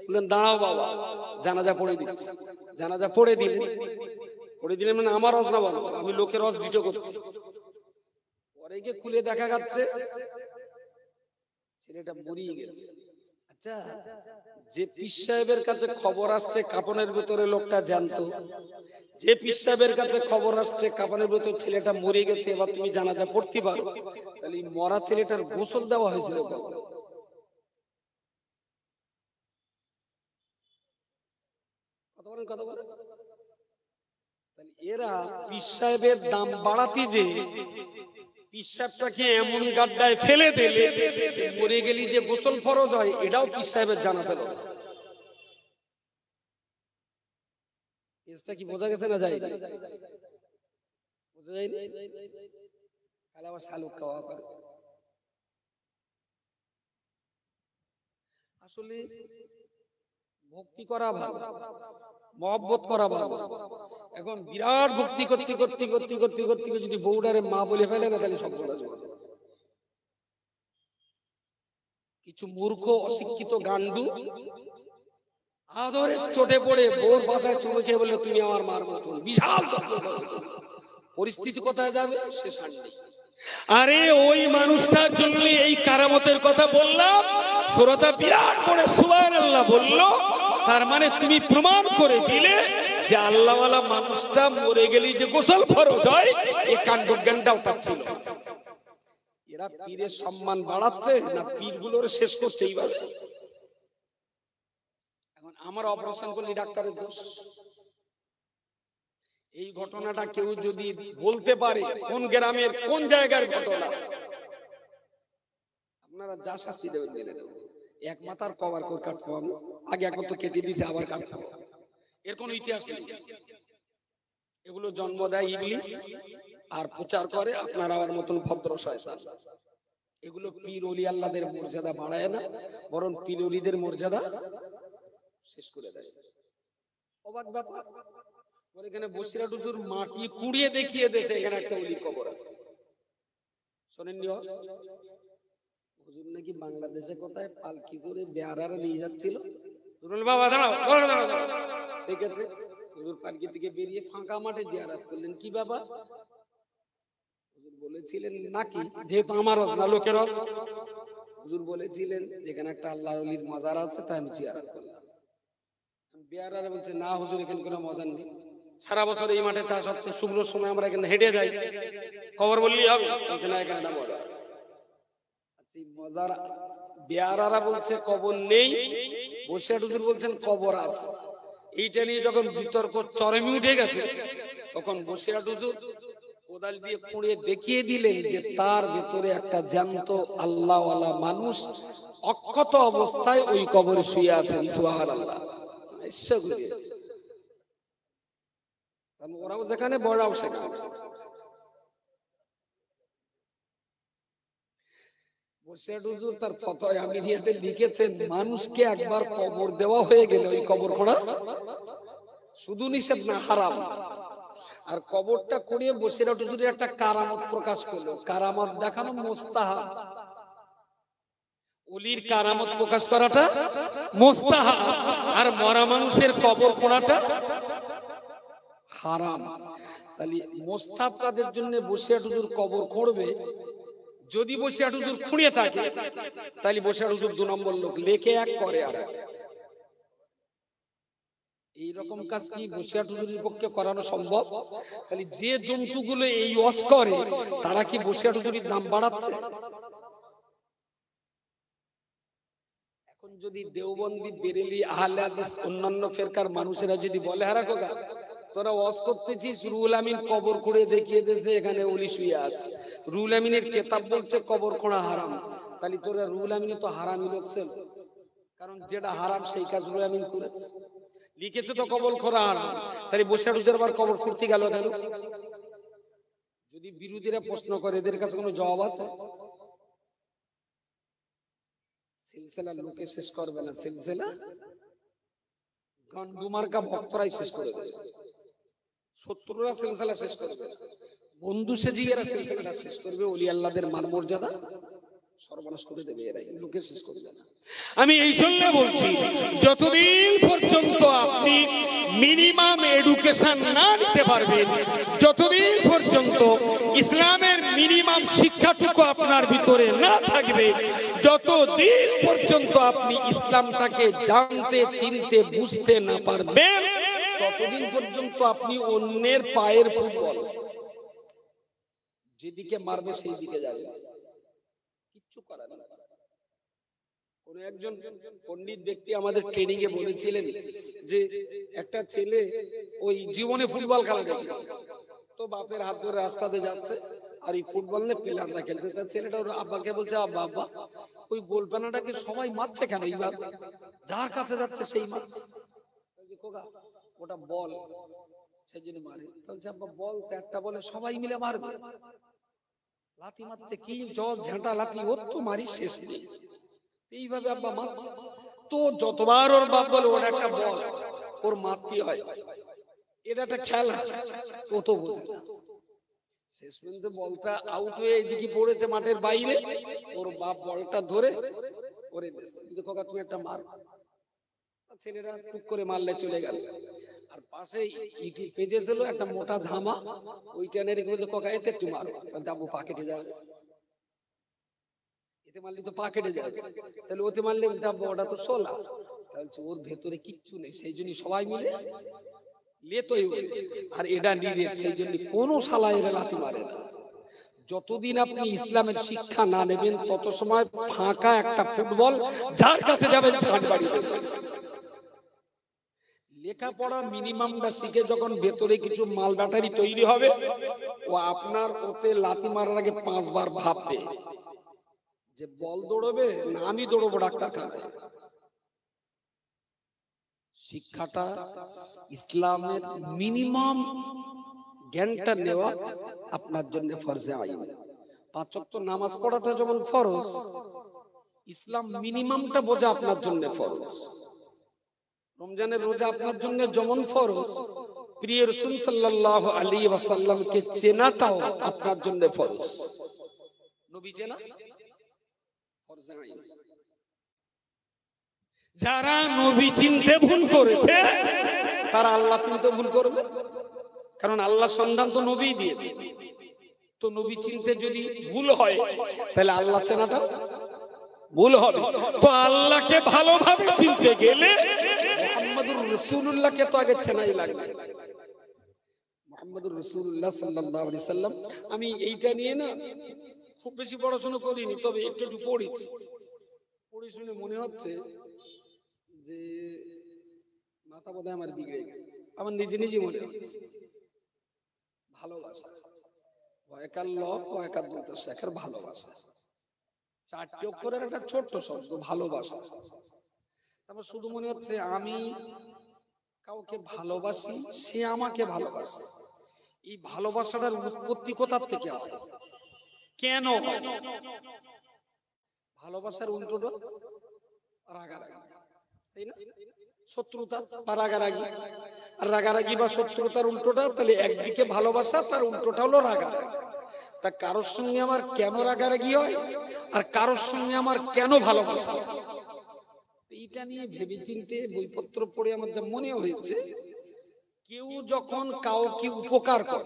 বললেন দাঁড়াও বাবা, জানাজা পড়ে দিচ্ছি। জানাজা পড়ে দিলেন মানে আমার রস না বলো, আমি লোকের রস দিতে করছি। পরে গিয়ে খুলে দেখা যাচ্ছে ছেলেটা মরিয়ে গেছে। আচ্ছা, যে পীর সাহেবের কাছে খবর আসছে কাপনের ভেতরে লোকটা জ্যান্ত, যে পীর সাহেবের কাছে খবর আসছে কাপনের ভেতর ছেলেটা মরে গেছে, এবার তুমি জানাজা পড়তে পারো, তাহলে মরা ছেলেটার গোসল দেওয়া হয়েছিল কখন? কথা বলেন। এরা পীর সাহেবের দাম বাড়াতে যে পীর সাহেবটাকে এমন গাড্ডায় ফেলে দিলে মরে গেলি যে গোসল ফরজ হয়, এটাও পীর সাহেবের জানা ছিল। কি বোঝা গেছে না? যায় বোঝা যায়নি? তাহলে আবার শালুক খাওয়া করে। আসলে ভক্তি করা ভালো, মহব্বত করা ভালো। এখন বিরাট ভক্তি করতে যদি বউডারে মা বলে ফেলে না, তাহলে সব বলা যাবে। কিছু মূর্খ অশিক্ষিত গান্ডু আদরে চটে পড়ে বউর ভাষায় চুমে খেয়ে বললে তুমি আমার মার মতন, বিশাল যত্ন করো। পরিস্থিতি কোথায় যাবে সে শান্তি। আরে ওই মানুষটার জন্য এই কারামতের কথা বললাম। শ্রোতা বিরাট করে সুবহানাল্লাহ বলল, তার মানে তুমি প্রমাণ করে দিলে যে আল্লাহওয়ালা মানুষটা মরে গেলি যে গোসল ফরজ হয়, এই কাণ্ডজ্ঞানটাও তার ছিল। এরা পীরের সম্মান বাড়াচ্ছে না পীরগুলোর শেষ করছে এইভাবে? এখন আমার অপারেশন করলে ডাক্তারের দোষ? এই ঘটনাটা কেউ যদি বলতে পারে কোন গ্রামের কোন জায়গার ঘটনা, আপনারা যা শাস্তি দেবেন মেনে নেব। এক মাথার কভার করে কাটবো আমি, আগে একবার তো কেটে দিয়েছে আবার কাটবো, এর কোনো ইতিহাস নেই। এগুলো জন্ম দেয় ইবলিস আর প্রচার করে আপনার আমার মতন ভদ্র শয়তান। এগুলো পীর ওলি আল্লাহদের মর্যাদা বাড়ায় না, বরং পীর ওলিদের মর্যাদা শেষ করে দেয়। অবাক ব্যাপার, এখানে বসিরহাট হুজুর মাটি কুড়িয়ে দেখিয়ে দিয়েছে এখানে একটা ওলির কবর আছে। শোনেননি? হুজুর নাকি বাংলাদেশে কোথায় পালকি করে বেয়ারারা নিয়ে যাচ্ছিল। বাবা দাঁড়াও, দেখেছে হুজুর পালকি থেকে বেরিয়ে ফাঁকা মাঠে জিয়ারত করলেন। কি বাবা? হুজুর বলেছিলেন নাকি যেহেতু আমার রস না লোকের রস, হুজুর বলেছিলেন যেখানে একটা আল্লাহর ওলির মাজার আছে তাই আমি জিয়ারত করলাম। বেয়ারারা বলছে না হুজুর এখানে কোনো মজার নেই, সারা বছর এই মাঠে চাষ হচ্ছে, শুকনোর সময় আমরা এখানে হেঁটে যাই, খবর বললেই হবে। বলছে না এখানে না মজা আছে। মজার বেয়ারারা বলছে কবর নেই, বসিরহাট হুজুর বলছেন কবর আছে। এইটা নিয়ে যখন বিতর্ক চরমে উঠে গেছে, তখন বসিরহাট হুজুর কোদাল দিয়ে খুঁড়ে দেখিয়ে দিলেন যে তার ভেতরে একটা জ্যান্ত আল্লাহওয়ালা মানুষ অক্ষত অবস্থায় ওই কবরে শুয়ে আছেন। সুবহানাল্লাহ। ওরাও যেখানে বড়রাও সেখানে। বসিরহাট হুজুর তার ফতোয়া আমিরিয়াতে লিখেছেন, মানুষকে একবার কবর দেওয়া হয়ে গেলে ওই কবর খোঁড়া শুধু নিষেধ না, হারাম। আর কবরটা করিয়ে বসিরহাট হুজুরের একটা কারামত প্রকাশ করলো। কারামত দেখানো মুস্তাহাব, ওলির কারামত প্রকাশ করাটা মুস্তাহাব, আর মরা মানুষের কবর খোঁড়াটা হারাম। তাহলে মুস্তাহাব কাদের জন্য বসিরহাট হুজুর কবর খুঁড়বে? যদি বসিরহাট হুজুর খুঁড়িয়ে থাকে তাহলে বসিরহাট হুজুর 2 নম্বর লোক, লেখে এক করে আর এক। এইরকম কাজ কি বসিরহাট হুজুরের পক্ষে করানো সম্ভব? তাহলে যে জন্তুগুলো এই ওয়াজ করে তারা কি বসিরহাট হুজুরের দাম বাড়াচ্ছে? এখন যদি দেওবন্দি, বেরেলি, আহলে হাদিস অন্যান্য ফেরকার মানুষেরা যদি বলে হারা কোগা তোরা ওয়াজ করতেছিস, রুহুল আমিন কবর খুঁড়ে দেখিয়ে দিয়েছে এখানে ওলি শুয়ে আছে, রুহুল আমিনের কিতাব বলছে কবর খোঁড়া হারাম, তাহলে তোরা রুহুল আমিন তো হারামি লোক ছিল, কারণ যেটা হারাম সেই কাজ রুহুল আমিন করেছে, লিখেছে তো কবর খোঁড়া হারাম। তাহলে বসিরহাট হুজুর আবার কবর খুঁড়তে গেল কেন? যদি বিরোধীরা প্রশ্ন করে এদের কাছে কোনো জবাব আছে? সিলসিলা লোকে শেষ করবে না, সিলসিলা গন্ডুমার্কা ভক্তরাই শেষ করে দেবে। শত্রুরা সিলসিলা শেষ করবে, বন্ধু সেজিয়েরা সিলসিলাটা শেষ করবে, ওলি আল্লাহদের মান মর্যাদা সর্বনাশ করে দেবে, এরাই লোকে শেষ করবে না। আমি এই জন্য বলছি এডুকেশন না নিতে পারবেন, যতদিন পর্যন্ত ইসলামের মিনিমাম শিক্ষাটুকু আপনার ভিতরে না থাকবে, যতদিন পর্যন্ত আপনি ইসলামটাকে জানতে চিনতে বুঝতে না পারবেন, ততদিন পর্যন্ত আপনি অন্যের পায়ের ফুটবল, যেদিকে মারবে সেই দিকে যাবে, কিচ্ছু করার নেই। কোন একজন পণ্ডিত ব্যক্তি আমাদের ট্রেনিং এ বলেছিলেন যে একটা ছেলে ওই জীবনে ফুটবল খেলা দেখে, তো বাপের হাত ধরে রাস্তাতে যাচ্ছে আর এই ফুটবল নিয়ে প্লেয়াররা খেলতে, তার ছেলেটা ওর আব্বাকে বলছে, আব্বা আব্বা ওই গোলপানাটাকে সবাই মারছে কেন, এইবার যার কাছে যাচ্ছে সেই মারছে, ওটা বল সেই জন্য মারে। বলছে আব্বা বল তো একটা বলে সবাই মিলে মারবে, লাথি মারছে কি জল ঝাঁটা লাথি, ওর তো মারি শেষ নেই, এইভাবে আব্বা মারছে। তো যতবার ওর বাপ বলে ওর একটা বল, ওর মারতে হয়, এটা একটা খেলা, ও তো বোঝে না। শেষ পর্যন্ত বলটা আউট হয়ে এদিকে পড়েছে মাঠের বাইরে, ওর বাপ বলটা ধরে ওরে দিয়েছে, খোকা তুমি একটা মার। ছেলেরা টুক করে মারলে চলে গেল, আর পাশে ইটি পেজেছিল একটা মোটা ঝামা, ওইটা নিয়ে রেখে বলছে খোকা এতে একটু মারো, তাহলে আব্বু পা কেটে যাবে, এতে মারলে তো পা কেটে যাবে, তাহলে ওতে মারলে ওটা তো সোলা, তাহলে ওর ভেতরে কিচ্ছু নেই, সেই জন্য সবাই মিলে লেতোই, আর এটা নিয়ে সেই জন্য কোনো শালা এরা লাথি মারে না। যতদিন আপনি ইসলামের শিক্ষা না নেবেন, তত সময় ফাঁকা একটা ফুটবল যার কাছে যাবেন ঝাঁট বাড়ি দেবেন। লেখাপড়া মিনিমামটা শিখে যখন ভেতরে কিছু মাল ব্যাটারি তৈরি হবে, ও আপনার ওতে লাথি মারার আগে 5 বার ভাববে যে বল দৌড়বে না আমি দৌড়বো ডাক্তারখানায়। শিক্ষাটা ইসলামের মিনিমাম জ্ঞানটা নেওয়া আপনার জন্য ফরজে আইন। 5 ওয়াক্ত নামাজ পড়াটা যেমন ফরজ, ইসলাম মিনিমামটা বোঝা আপনার জন্য ফরজ। রমজানের রোজা আপনার জন্য যেমন ফরজ, প্রিয় রাসূল সাল্লাল্লাহু আলাইহি ওয়াসাল্লামকে চেনাটাও আপনার জন্য ফরজ। নবী চেনা ফরজে আইন। যারা নবী চিনতে ভুল করেছে তারা আল্লাহ চিনতে ভুল করবে, কারণ আল্লাহ সন্ধান তো নবী দিয়েছে। তো নবী চিনতে যদি ভুল হয় তাহলে আল্লাহ চেনাটা ভুল হবে। তো আল্লাহকে ভালোভাবে চিনতে গেলে মুহাম্মদুর রাসূলুল্লাহকে তো আগে চেনাই লাগবে। মুহাম্মদুর রাসূলুল্লাহ সাল্লাল্লাহু আলাইহি সাল্লাম, আমি এইটা নিয়ে না খুব বেশি পড়াশোনা করিনি, তবে একটু একটু পড়েছি। পড়ে শুনে মনে হচ্ছে যে মাথা বোধহয় আমার বিগড়ে গেছে, আমার নিজে নিজে মনে হচ্ছে। ভালোবাসা, ওয়াকাল্লাহ ওয়াকাদুত শেখার ভালোবাসা, 4টি অক্ষরের একটা ছোট্ট শব্দ ভালোবাসা। তারপর শুধু মনে হচ্ছে আমি কাউকে ভালোবাসি, সে আমাকে ভালোবাসে। এই ভালোবাসাটার উৎপত্তি কোথা থেকে হয়, কেন হয়? ভালোবাসার উল্টোটা রাগারাগি, তাই না? শত্রুতা বা রাগারাগি, আর রাগারাগি বা শত্রুতার উল্টোটা, তাহলে একদিকে ভালোবাসা, তার উল্টোটা হলো রাগারাগি। তা কারোর সঙ্গে আমার কেন রাগারাগি হয় আর কারোর সঙ্গে আমার কেন ভালোবাসা, এইটা নিয়ে ভেবে চিনতে বইপত্র পড়ে আমার যা মনে হয়েছে, কেউ যখন কাউকে উপকার করে,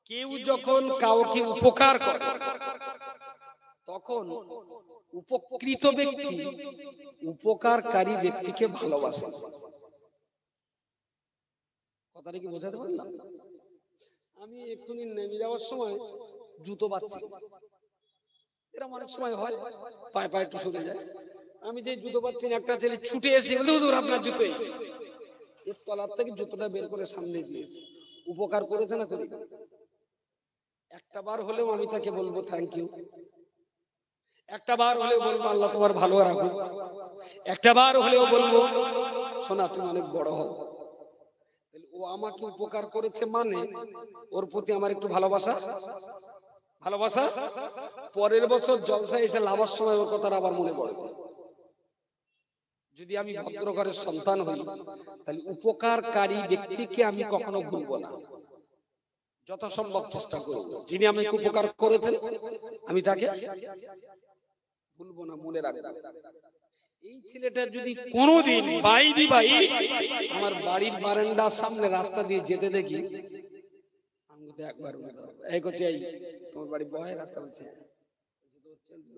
কেউ যখন কাউকে উপকার করে, তখন উপকৃত ব্যক্তি উপকারকারী ব্যক্তিকে ভালোবাসে। কথাটা কি বোঝাতে পারলাম? আমি এক্ষুনি নেমে যাওয়ার সময় জুতো বাচ্চি, এরকম অনেক সময় হয়, পায়ে পায়ে একটু সরে যায়। আমি যে জুতো পাচ্ছি, একটা ছেলে ছুটে এসে বলে হুজুর আপনার জুতোই, এর তলার থেকে জুতোটা বের করে সামনে দিয়েছে। উপকার করেছে না করি? একটা বার হলেও আমি তাকে বলবো থ্যাংক ইউ, একটা বার হলেও বলবো আল্লাহ তোমার ভালো রাখুক, একটা বার হলেও বলবো শোনা তুমি অনেক বড় হও। ও আমাকে উপকার করেছে মানে ওর প্রতি আমার একটু ভালোবাসা। ভালোবাসা পরের বছর জলসায় এসে লাভার সময় ওর কথা আবার মনে পড়বে। যদি আমি ভদ্র ঘরের সন্তান হই, তাহলে উপকারকারী ব্যক্তিকে আমি কখনো ভুলবো না, যথাসম্ভব চেষ্টা করব। যিনি আমাকে উপকার করেছেন আমি তাকে ভুলবো না, মনে রাখবো। এই ছেলেটা যদি কোনোদিন বাইদি ভাই আমার বাড়ির বারান্দার সামনে রাস্তা দিয়ে যেতে দেখি, আমি তো একবার এই করছে, এই তোমার বাড়ি বয় রাস্তা বলছে,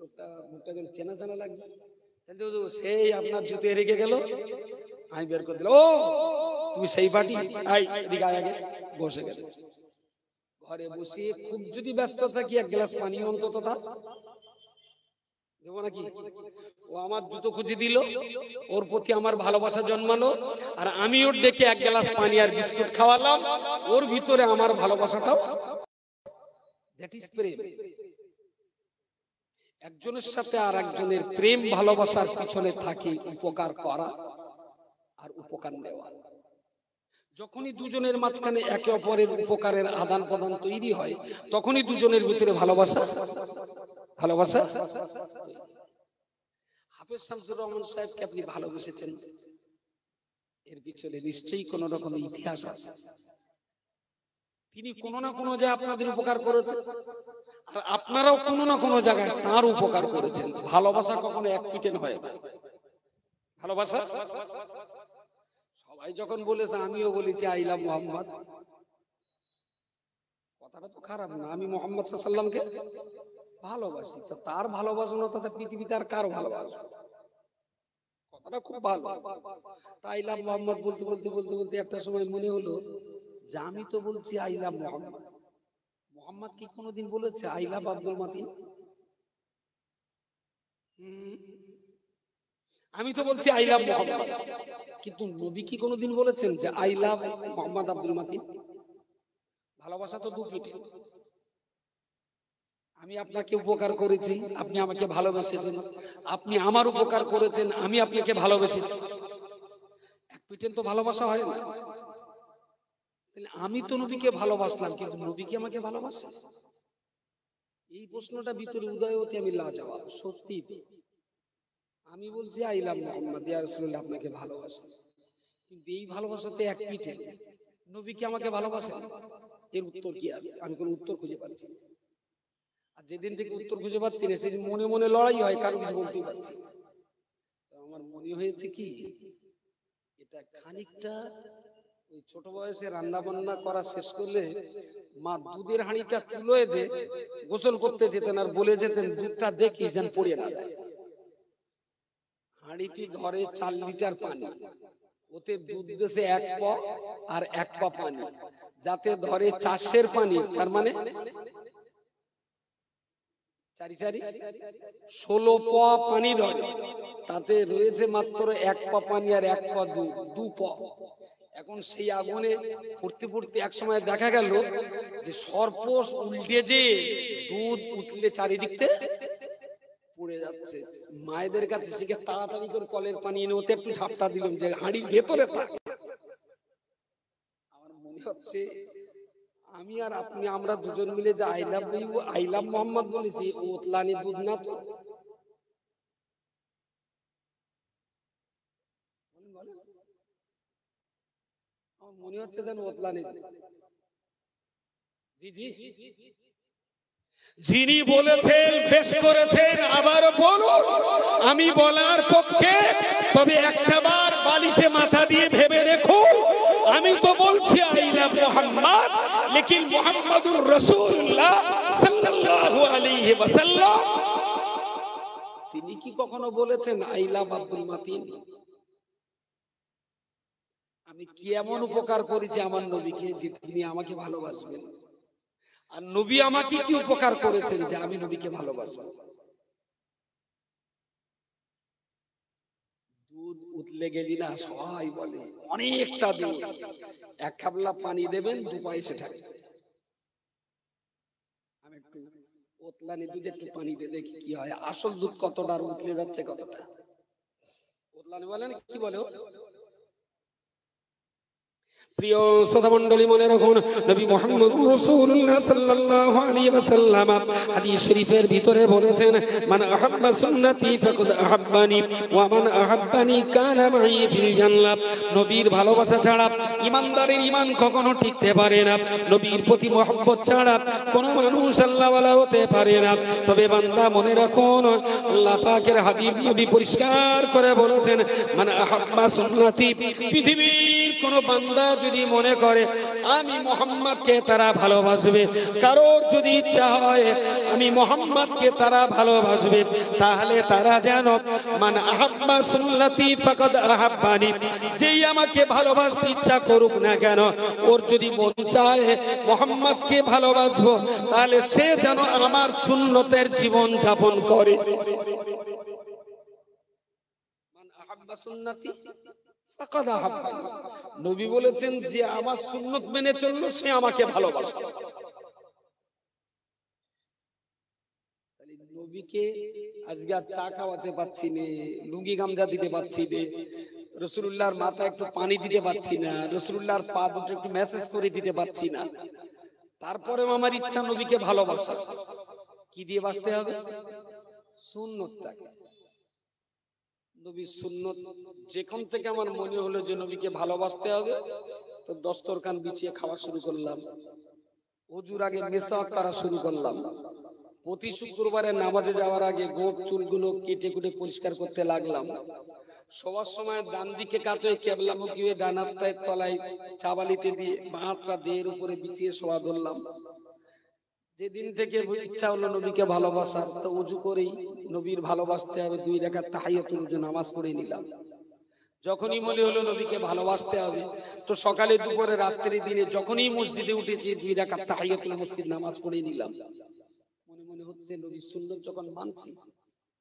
লোকটা মুখটা যেন চেনা চেনা লাগবে, কিন্তু সেই আপনার জুতো রেখে গেল, আমি বের করে দিল, ও তুমি সেই পার্টি, এদিকে আয়, আগে বসে গেল। ঘরে বসে খুব যদি ব্যস্ত থাকি এক গ্লাস পানি অন্তত দেবো নাকি। ও আমার জুতো খুঁজে দিল, ওর প্রতি আমার ভালোবাসা জন্মালো, আর আমি ওর দেখে এক গ্লাস পানি আর বিস্কুট খাওয়ালাম, ওর ভিতরে আমার ভালোবাসাটাও। দ্যাট ইজ প্রেম। একজনের সাথে আর একজনের প্রেম ভালোবাসার পিছনে থাকে উপকার করা আর উপকার নেওয়া। যখনই দুজনের মাঝখানে একে অপরের উপকারের আদান প্রদান তৈরি হয়, তখনই দুজনের ভিতরে ভালোবাসা। হাফেজ শামসুর রহমান সাহেবকে আপনি ভালোবেসেছেন, এর পিছনে নিশ্চয়ই কোন রকম ইতিহাস আছে। তিনি কোনো না কোনো জায়গায় আপনাদের উপকার করেছেন, আর আপনারাও কোনো না কোনো জায়গায় তার উপকার করেছেন। ভালোবাসা কখনো এক পিঠেন হয় না। ভালোবাসা সবাই যখন বলেছে, আমিও বলেছি আই লাভ মোহাম্মদ, কথাটা তো খারাপ না। আমি মোহাম্মদ সাল্লাল্লাহু আলাইহি ওয়াসাল্লামকে ভালোবাসি, তো তার ভালোবাসা না তাতে পৃথিবীতে আর কার ভালোবাসা? কথাটা খুব ভালো। আই লাভ মোহাম্মদ বলতে বলতে বলতে বলতে একটা সময় মনে হলো যে আমি তো বলছি আই লাভ মোহাম্মদ, মোহাম্মদ কি কোনোদিন বলেছে আই লাভ আব্দুল মাতিন? আমি তো বলছি আই লাভ মোহাম্মদ, কিন্তু নবী কি কোনোদিন বলেছেন যে আই লাভ মোহাম্মদ আব্দুল মাতিন? ভালোবাসা তো দু পিঠে। আমি আপনাকে উপকার করেছি, আপনি আমাকে ভালোবেসেছেন, আপনি আমার উপকার করেছেন, আমি আপনাকে ভালোবেসেছি। এক পিঠে তো ভালোবাসা হয় না। আমি তো নবীকে ভালোবাসলাম, কিন্তু নবী কি আমাকে ভালোবাসে? এই প্রশ্নটা ভিতরে উদয় হতে আমি লাজবাব। সত্যি আমি বলছি আই লাভ মুহাম্মদ ইয়া রাসূলুল্লাহ, আপনাকে ভালোবাসি, কিন্তু এই ভালোবাসাতে এক পিঠে। নবী কি আমাকে ভালোবাসে? এর উত্তর কি আছে? আমি কোনো উত্তর খুঁজে পাচ্ছি না। আর যেদিন থেকে উত্তর খুঁজে পাচ্ছি না, সেদিন মনে মনে লড়াই হয়, কারো কিছু বলতেই পারছি না। আমার মনে হয়েছে কি, এটা খানিকটা ওই ছোট বয়সে রান্না বান্না করা শেষ করলে মা দুধের হাঁড়িটা তুলে দে গোসল করতে যেতেন, আর বলে যেতেন দুধটা দেখি যেন পড়ে না যায়। হাঁড়িটি ধরে 4 লিটার পানি, ওতে দুধ দেশে 1 পা আর 1 পা পানি, যাতে ধরে 400 পানি, তার মানে 4 4 16 পা পানি ধরে, তাতে রয়েছে মাত্র 1 পা পানি আর 1 পা দুধ, 2 পা। এখন সেই আগুনে ফুটতে ফুটতে এক সময় দেখা গেল যে সর্পস উল্টে যে দুধ উঠলে চারিদিকে পড়ে যাচ্ছে। মায়েদের কাছে শিখে তাড়াতাড়ি করে কলের পানি এনে ওতে একটু ঝাপটা দিলাম যে হাঁড়ির ভেতরে থাক। আমার মনে হচ্ছে আমি আর আপনি, আমরা দুজন মিলে যে আই লাভ মোহাম্মদ বলেছি, ওতলানি দুধ না তো? মনে হচ্ছে যেন ওতলানি। জি জি, যিনি বলেছেন বেশ করেছেন, আবার বলুন আমি বলার পক্ষে। তবে একটা বার বালিশে মাথা দিয়ে ভেবে দেখো, আমি তো বলছি আই লাভ মুহাম্মদ, লেকিন মুহাম্মাদুর রাসূলুল্লাহ সাল্লাল্লাহু আলাইহি ওয়াসাল্লাম তিনি কি কখনো বলেছেন আই লাভ আব্দুল মাতিন? আমি কি এমন উপকার করেছি আমার নবীকে যে তিনি আমাকে ভালোবাসবেন? আর নবী আমাকে কি উপকার করেছেন যে আমি নবীকে ভালোবাসবো? দুধ উতলে গেলি না, সবাই বলে অনেকটা দুধ, 1 খাবলা পানি দেবেন 2 পয়সা থাকবে। আমি একটু ওতলানি দুধে একটু পানি দিয়ে দেখি কি হয়, আসল দুধ কতটা আর উতলে যাচ্ছে কতটা। ওতলানি বলেন কি বলে? প্রিয় শ্রোতা মণ্ডলী, মনে রাখুন নবী মুহাম্মদ রাসূলুল্লাহ সাল্লাল্লাহু আলাইহি ওয়াসাল্লাম হাদিস শরীফের ভিতরে বলেছেন, মান আহাব্বা সুন্নতি ফাকাদ আহাব্বানি ওয়া মান আহাব্বানি কানা মাই ফিল জান্নাহ। নবীর ভালোবাসা ছাড়া ইমানদারের ঈমান কখনো টিকতে পারে না। নবীর প্রতি মহব্বত ছাড়া কোনো মানুষ আল্লাহওয়ালা হতে পারে না। তবে বান্দা মনে রাখুন, আল্লাহ পাকের হাবিব নবী পরিষ্কার করে বলেছেন, মান আহাব্বা সুন্নতি। পৃথিবীর কোন বান্দা যদি মনে করে আমি মুহাম্মদকে তারা ভালোবাসবে, কারোর যদি ইচ্ছা হয় আমি মুহাম্মদকে তারা ভালোবাসবে, তাহলে তারা যেন মান আহাব্বা সুন্নতি ফাকাদ আহাব্বানি, যেই আমাকে ভালোবাসতে ইচ্ছা করুক না কেন, ওর যদি মন চায় মুহাম্মদকে ভালোবাসবো, তাহলে সে যেন আমার সুন্নতের জীবন যাপন করে। মান আহাব্বা সুন্নতি ফাকাদ আহাব্বানি। নবী বলেছেন, যে আমার সুন্নত মেনে চললো সে আমাকে ভালোবাসে। নবীকে আজকে আর চা খাওয়াতে পাচ্ছি না, লুঙ্গি গামজা দিতে পাচ্ছি না, রাসূলুল্লাহর মাথায় একটু পানি দিতে পাচ্ছি না, রাসূলুল্লাহর পা দুটো একটু মেসেজ করে দিতে পাচ্ছি না, তারপরেও আমার ইচ্ছা নবীকে ভালোবাসা। কি দিয়ে বাঁচতে হবে? সুন্নতটাকে। নবীর সুন্নত যেখান থেকে আমার মনে হলো যে নবীকে ভালোবাসতে হবে, তো দস্তরখান বিছিয়ে খাওয়া শুরু করলাম, ওযুর আগে মেসাওয়াক করা শুরু করলাম, প্রতি শুক্রবারে নামাজে যাওয়ার আগে গোপ চুলগুলো কেটে কুটে পরিষ্কার করতে লাগলাম, সবার সময় ডান দিকে কাত হয়ে কেবলামুখী হয়ে ডান হাতটায় তলায় চাবালিতে দিয়ে বাঁ হাতটা দেহের উপরে বিছিয়ে শোয়া ধরলাম। যেদিন থেকে ইচ্ছা হলো নবীকে ভালোবাসার, তো ওযু করেই নবীর ভালোবাসতে হবে 2 রাকাত তাহিয়াতুল ওযু নামাজ পড়ে নিলাম। যখনই মনে হলো নবীকে ভালোবাসতে হবে, তো সকালে দুপুরে রাত্রি দিনে যখনই মসজিদে উঠেছি 2 রাকাত তাহিয়াতুল মসজিদ নামাজ পড়ে নিলাম। মনে মনে হচ্ছে নবীর সুন্নাত যখন মানছি,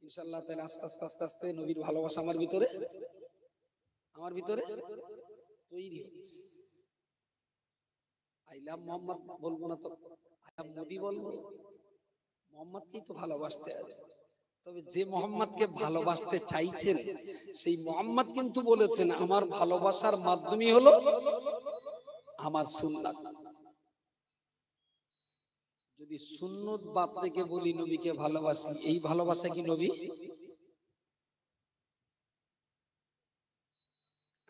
ইনশাআল্লাহ তাআলা আস্তে আস্তে আস্তে আস্তে নবীর ভালোবাসা আমার ভিতরে তৈরি হচ্ছে। আই লাভ মোহাম্মদ বলবো না তো, আই লাভ মোদি বলবো। মোহাম্মদকেই তো ভালোবাসতে হবে। তবে যে মোহাম্মদকে ভালোবাসতে চাইছেন, সেই মোহাম্মদ কিন্তু বলেছেন আমার ভালোবাসার মাধ্যমই হলো আমার সুন্নাত। যদি সুন্নত বাদ থেকে বলি নবীকে ভালোবাসি, এই ভালোবাসা কি নবী?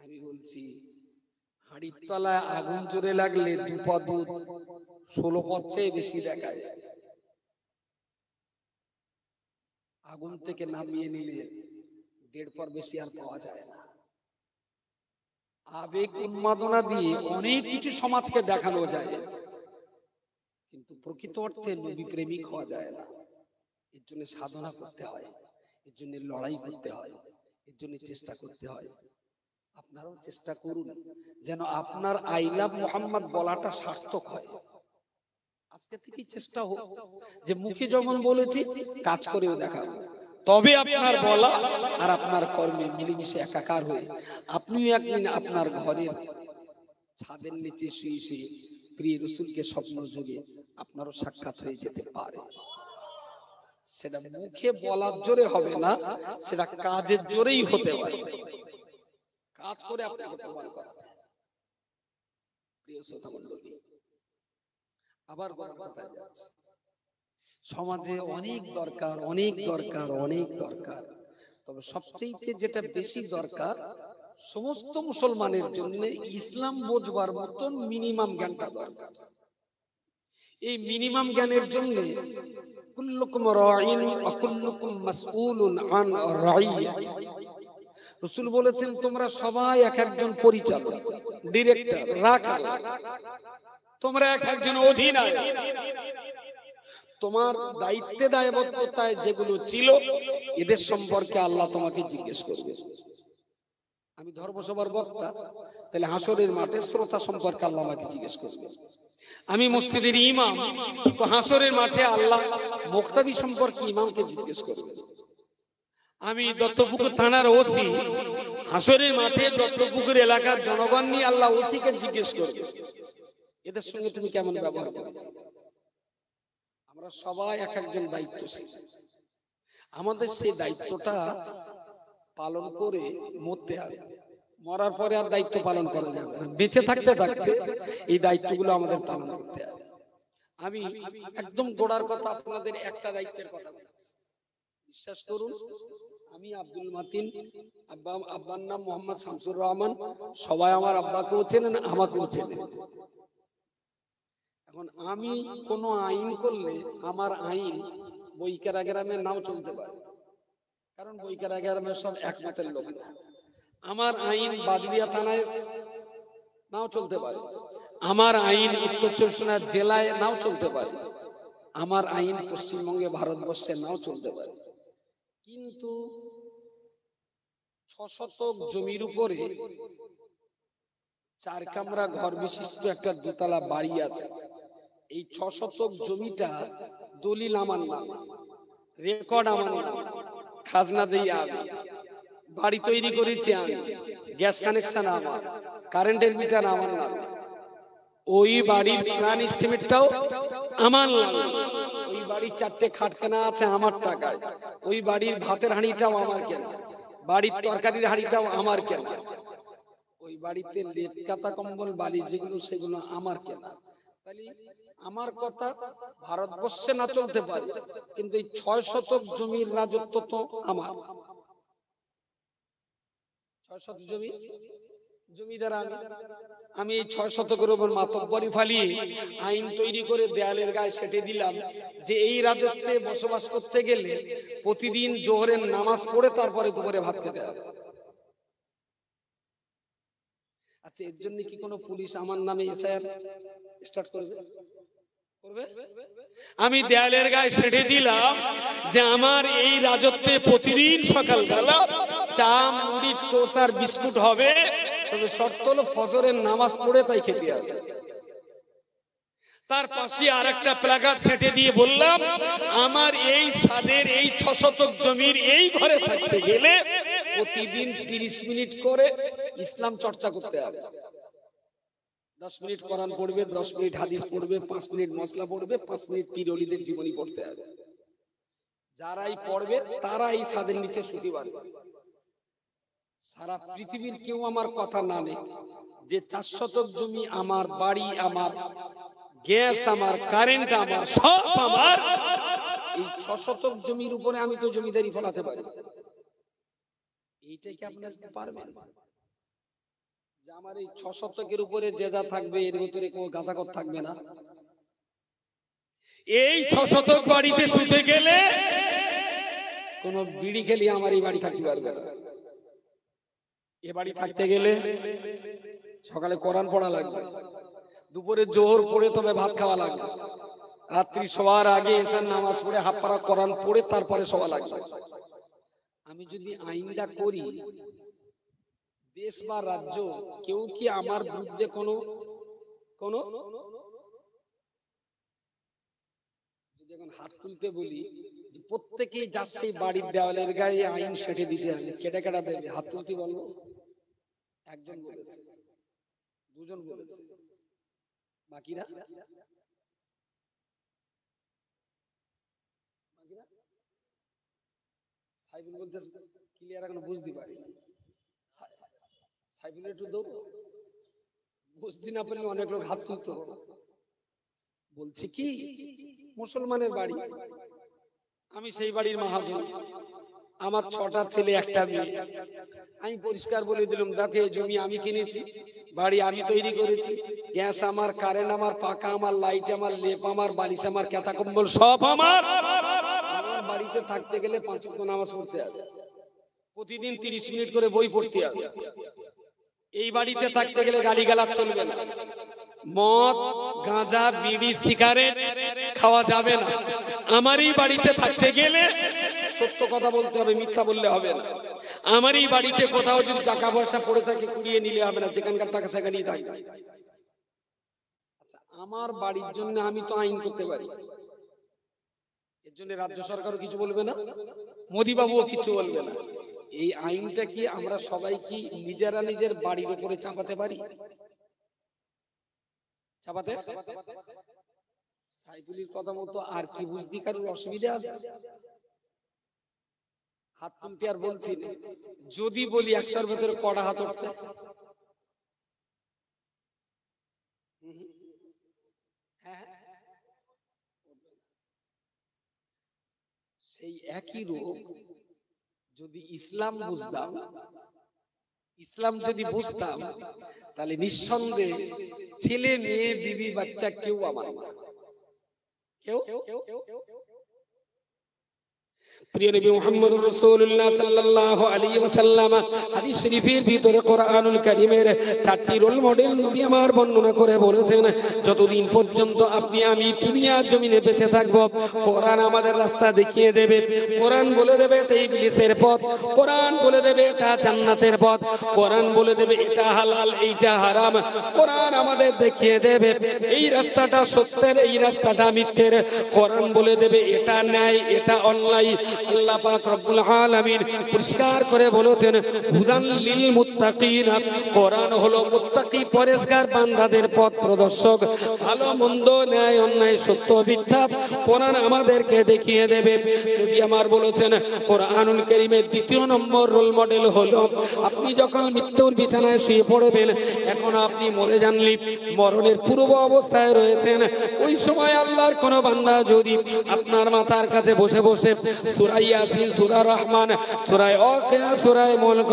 আমি বলছি, হাড়ির তলায় আগুন জোরে লাগলে 2 পদ দুধ 16 পদ চেয়ে বেশি দেখা যায়। আগুন থেকে নামিয়ে নিলে 1.5 পদ বেশি আর পাওয়া যায় না। আবেগ উন্মাদনা দিয়ে অনেক কিছু সমাজকে দেখানো যায়, কিন্তু প্রকৃত অর্থে নবী প্রেমিক হওয়া যায় না। এর জন্য সাধনা করতে হয়, এর জন্য লড়াই করতে হয়, এর জন্য চেষ্টা করতে হয়। আপনারাও চেষ্টা করুন যেন আপনার আই লাভ মুহাম্মদ বলাটা সার্থক হয়। আজকে থেকেই চেষ্টা হোক যে মুখে যেমন বলেছি কাজ করেও দেখাবো, তবে আপনার বলা আর আপনার কর্মে মিলেমিশে একাকার হয়ে আপনিও একদিন আপনার ঘরের ছাদের নিচে শুয়ে শুয়ে প্রিয় রাসূলকে স্বপ্ন যোগে আপনারও সাক্ষাৎ হয়ে যেতে পারে। সেটা মুখে বলার জোরে হবে না, সেটা কাজের জোরেই হতে পারে। কাজ করে আপনাকে প্রমাণ করা। প্রিয় শ্রোতা মণ্ডলী, আবার কথা যাচ্ছে, সমাজে অনেক দরকার, অনেক দরকার, অনেক দরকার। তবে সবচেয়ে যেটা বেশি দরকার সমস্ত মুসলমানের জন্য ইসলাম বোঝবার মতন মিনিমাম জ্ঞানটা দরকার। এই মিনিমাম জ্ঞানের জন্য কুল্লুকুম রাঈন ওয়া কুল্লুকুম মাসউলুন আন রাইয়্যা। রাসূল বলেছেন তোমরা সবাই এক একজন পরিচালক, ডিরেক্টর, রাখাল, তোমরা এক একজন অধিনায়ক। তোমার দায়িত্বে দায়বদ্ধতায় যেগুলো ছিল এদের সম্পর্কে আল্লাহ তোমাকে জিজ্ঞেস করবে। আমি ধর্মসভার বক্তা, তাহলে হাসরের মাঠে শ্রোতা সম্পর্কে আল্লাহ আমাকে জিজ্ঞেস করবে। আমি মসজিদের ইমাম, তো হাসরের মাঠে আল্লাহ মুক্তাদি সম্পর্কে ইমামকে জিজ্ঞেস করবে। আমি দত্তপুকুর থানার ওসি, হাসরের মাঠে দত্তপুকুর এলাকার জনগণ নিয়ে আল্লাহ ওসিকে জিজ্ঞেস করবে এদের সঙ্গে তুমি কেমন ব্যবহার করেছো। আমরা সবাই এক একজন দায়িত্বশীল, আমাদের সেই দায়িত্বটা পালন করে মরতে হবে। মরার পরে আর দায়িত্ব পালন করা যাবে না, বেঁচে থাকতে থাকতে এই দায়িত্বগুলো আমাদের পালন করতে হবে। আমি একদম গোড়ার কথা আপনাদের একটা দায়িত্বের কথা বলছি, বিশ্বাস করুন। আমি আব্দুল মাতিন, আব্বার নাম মোহাম্মদ শামসুর রহমান। সবাই আমার আব্বাকেও চেনেন, আমাকেও চেনেন। এখন আমি কোন আইন করলে আমার আইন বৈকারা গ্রামে নাও চলতে পারে, কারণ বৈকারা গ্রামের সব একমতের লোক না। আমার আইন বাদলিয়া থানায় নাও চলতে পারে, আমার আইন উত্তর চব্বিশ পরগনা জেলায় নাও চলতে পারে, আমার আইন পশ্চিমবঙ্গে ভারতবর্ষে নাও চলতে পারে। কিন্তু 6 শতক জমির উপরে 4 কামরা ঘর বিশিষ্ট একটা দোতলা বাড়ি আছে। এই 6 শতক জমিটা দলিল আমার নাম, রেকর্ড আমার নাম, খাজনা দিয়ে আমি, বাড়ি তৈরি করেছি আমি, গ্যাস কানেকশন আমার, কারেন্টের মিটার আমার নাম, ওই বাড়ির প্ল্যান এস্টিমেটটাও আমার নাম, ওই বাড়ির 4টে খাট কেনা আছে আমার টাকায়, ওই বাড়ির ভাতের হাঁড়িটাও আমার কেনা, বাড়ির তরকারির হাঁড়িটাও আমার কেনা, ওই বাড়িতে লেপ কাতা কম্বল বালি যেগুলো সেগুলো আমার কেনা। তাহলে আমার কথা ভারতবর্ষে না চলতে পারে, কিন্তু এই 6 শতক জমির রাজত্ব তো আমার। 6 শতক জমিদার আমি এই 6 শতকের উপর মাতব্বরি ফালিয়ে আইন তৈরি করে দেয়ালের গায়ে সেটে দিলাম যে এই রাজত্বে বসবাস করতে গেলে প্রতিদিন জোহরের নামাজ পড়ে তারপরে দুপুরে ভাত খেতে হবে। আচ্ছা, এর জন্য কি কোনো পুলিশ আমার নামে এসআইআর স্টার্ট করবে? আমি দেয়ালের গায়ে সেটে দিলাম যে আমার এই রাজত্বে প্রতিদিন সকালবেলা চা মুড়ি টোস্ট আর বিস্কুট হবে, তবে শর্ত হলো ফজরের নামাজ পড়ে তাই খেতে হবে। তার পাশে আর একটা প্লাকার্ড সেটে দিয়ে বললাম আমার এই সাদের এই 6 শতক জমির এই ঘরে থাকতে গেলে প্রতিদিন 30 মিনিট করে ইসলাম চর্চা করতে হবে। 10 মিনিট কোরআন পড়বে, 10 মিনিট হাদিস পড়বে, 5 মিনিট মশলা পড়বে, 5 মিনিট পীর ওলিদের জীবনী পড়তে হবে। যারাই পড়বে তারা এই ছাদের নিচে সুতি বাঁধবে। সারা পৃথিবীর কেউ আমার কথা না নেই যে 4 শতক জমি আমার, বাড়ি আমার, গ্যাস আমার, কারেন্ট আমার, সব আমার, এই 6 শতক জমির উপরে আমি তো জমিদারি ফলাতে পারি। এইটাই কি আপনারা পারবেন? যে আমার এই 6 শতকের উপরে যে যা থাকবে এর ভিতরে কোনো গাঁজাখত থাকবে না। এই 6 শতক বাড়িতে শুতে গেলে কোন বিড়ি খেলি আমার এই বাড়ি থাকতে পারবে না। এ বাড়ি থাকতে গেলে সকালে কোরআন পড়া লাগবে, দুপুরে জোহর পড়ে তবে ভাত খাওয়া লাগবে, রাত্রি শোয়ার আগে এসার নামাজ পড়ে হাফ পারা কোরআন পড়ে তারপরে শোয়া লাগবে। আমি যদি আইনটা করি, দেশ বা রাজ্য কেউ কি আমার বিরুদ্ধে কোনো যদি এখন হাত তুলতে বলি যে প্রত্যেকেই যাচ্ছে বাড়ির দেওয়ালের গায়ে আইন সেটে দিতে হবে, কেটে কেটে দেবে, হাত তুলতে বলবো? একজন বলেছে, দুজন বলেছে, বাকিরা সাইফুল বলতে ক্লিয়ার এখন বুঝতে পারি। সাইফুল একটু দেবো, বুঝতে না পারলে অনেক লোক হাত তুলতো। বলছি কি, মুসলমানের বাড়ি, আমি সেই বাড়ির মহাজন, আমার 6টা ছেলে 1টা মেয়ে। আমি পরিষ্কার বলে দিলাম দেখো এই জমি আমি কিনেছি, বাড়ি আমি তৈরি করেছি, গ্যাস আমার, কারেন্ট আমার, পাকা আমার, লাইট আমার, লেপ আমার, বালিশ আমার, কাঁথা কম্বল সব আমার। আমার বাড়িতে থাকতে গেলে 5 ওয়াক্ত নামাজ পড়তে হবে, প্রতিদিন 30 মিনিট করে বই পড়তে হবে। এই বাড়িতে থাকতে গেলে গালিগালাজ চলবে না, মদ গাঁজা বিড়ি সিগারেট খাওয়া যাবে না। আমার এই বাড়িতে থাকতে গেলে সত্য কথা বলতে হবে, মিথ্যা বললে হবে না। আমার এই বাড়িতে কোথাও যদি টাকা পয়সা পড়ে থাকে কুড়িয়ে নিলে হবে না, যেখানকার টাকা সেখানেই থাকবে। আচ্ছা, আমার বাড়ির জন্য আমি তো আইন করতে পারি, এর জন্য রাজ্য সরকারও কিছু বলবে না, মোদি বাবুও কিছু বলবে না। এই আইনটা কি আমরা সবাই কি নিজেরা নিজের বাড়ির উপরে চাপাতে পারি? চাপাতে সাইফুলের কথা মতো আর কি বুঝতে কারোর অসুবিধা আছে? হাত তুলতে আর বলছি না। যদি বলি 100-র ভেতরে কড়া হাত উঠতে? সেই একই রূপ যদি ইসলাম বুঝতাম, ইসলাম যদি বুঝতাম, তাহলে নিঃসন্দেহে ছেলে মেয়ে বিবি বাচ্চা কেউ আমার না, কেউ। প্রিয় নবী মুহাম্মদুর রাসূলুল্লাহ সাল্লাল্লাহু আলাইহি ওয়াসাল্লাম হাদিস শরীফের ভিতরে কোরআনুল কারীমের 4টি রোল মডেল নবী আমার বর্ণনা করে বলেছেন, যতদিন পর্যন্ত আপনি আমি দুনিয়ার জমিনে বেঁচে থাকব, কোরআন আমাদের রাস্তা দেখিয়ে দেবে। কোরআন বলে দেবে এটা ইবলিসের পথ, কোরআন বলে দেবে এটা জান্নাতের পথ, কোরআন বলে দেবে এটা হালাল এইটা হারাম। কোরআন আমাদের দেখিয়ে দেবে এই রাস্তাটা সত্যের, এই রাস্তাটা মিথ্যের। কোরআন বলে দেবে এটা ন্যায় এটা অন্যায়। আল্লাহ পাক রব্বুল আলামিন পরিষ্কার করে বলেছেন হুদান লিল মুত্তাকিন, কোরআন হলো মুত্তাকি পরেশগার বান্দাদের পথ প্রদর্শক। ভালো মন্দ ন্যায় অন্যায় সত্য মিথ্যা কোরআন আমাদেরকে দেখিয়ে দেবে। নবী আমার বলেছেন কোরআনুল কারীমের 2য় নম্বর রোল মডেল হলো আপনি যখন মৃত্যুর বিছানায় শুয়ে পড়বেন, এখন আপনি মরে যাননি, মরণের পূর্ব অবস্থায় রয়েছেন, ওই সময় আল্লাহর কোন বান্দা যদি আপনার মাথার কাছে বসে বসে সূরা ইয়াসিন, সূরা রহমান, সূরা ওয়াকিয়া, সূরা মুলক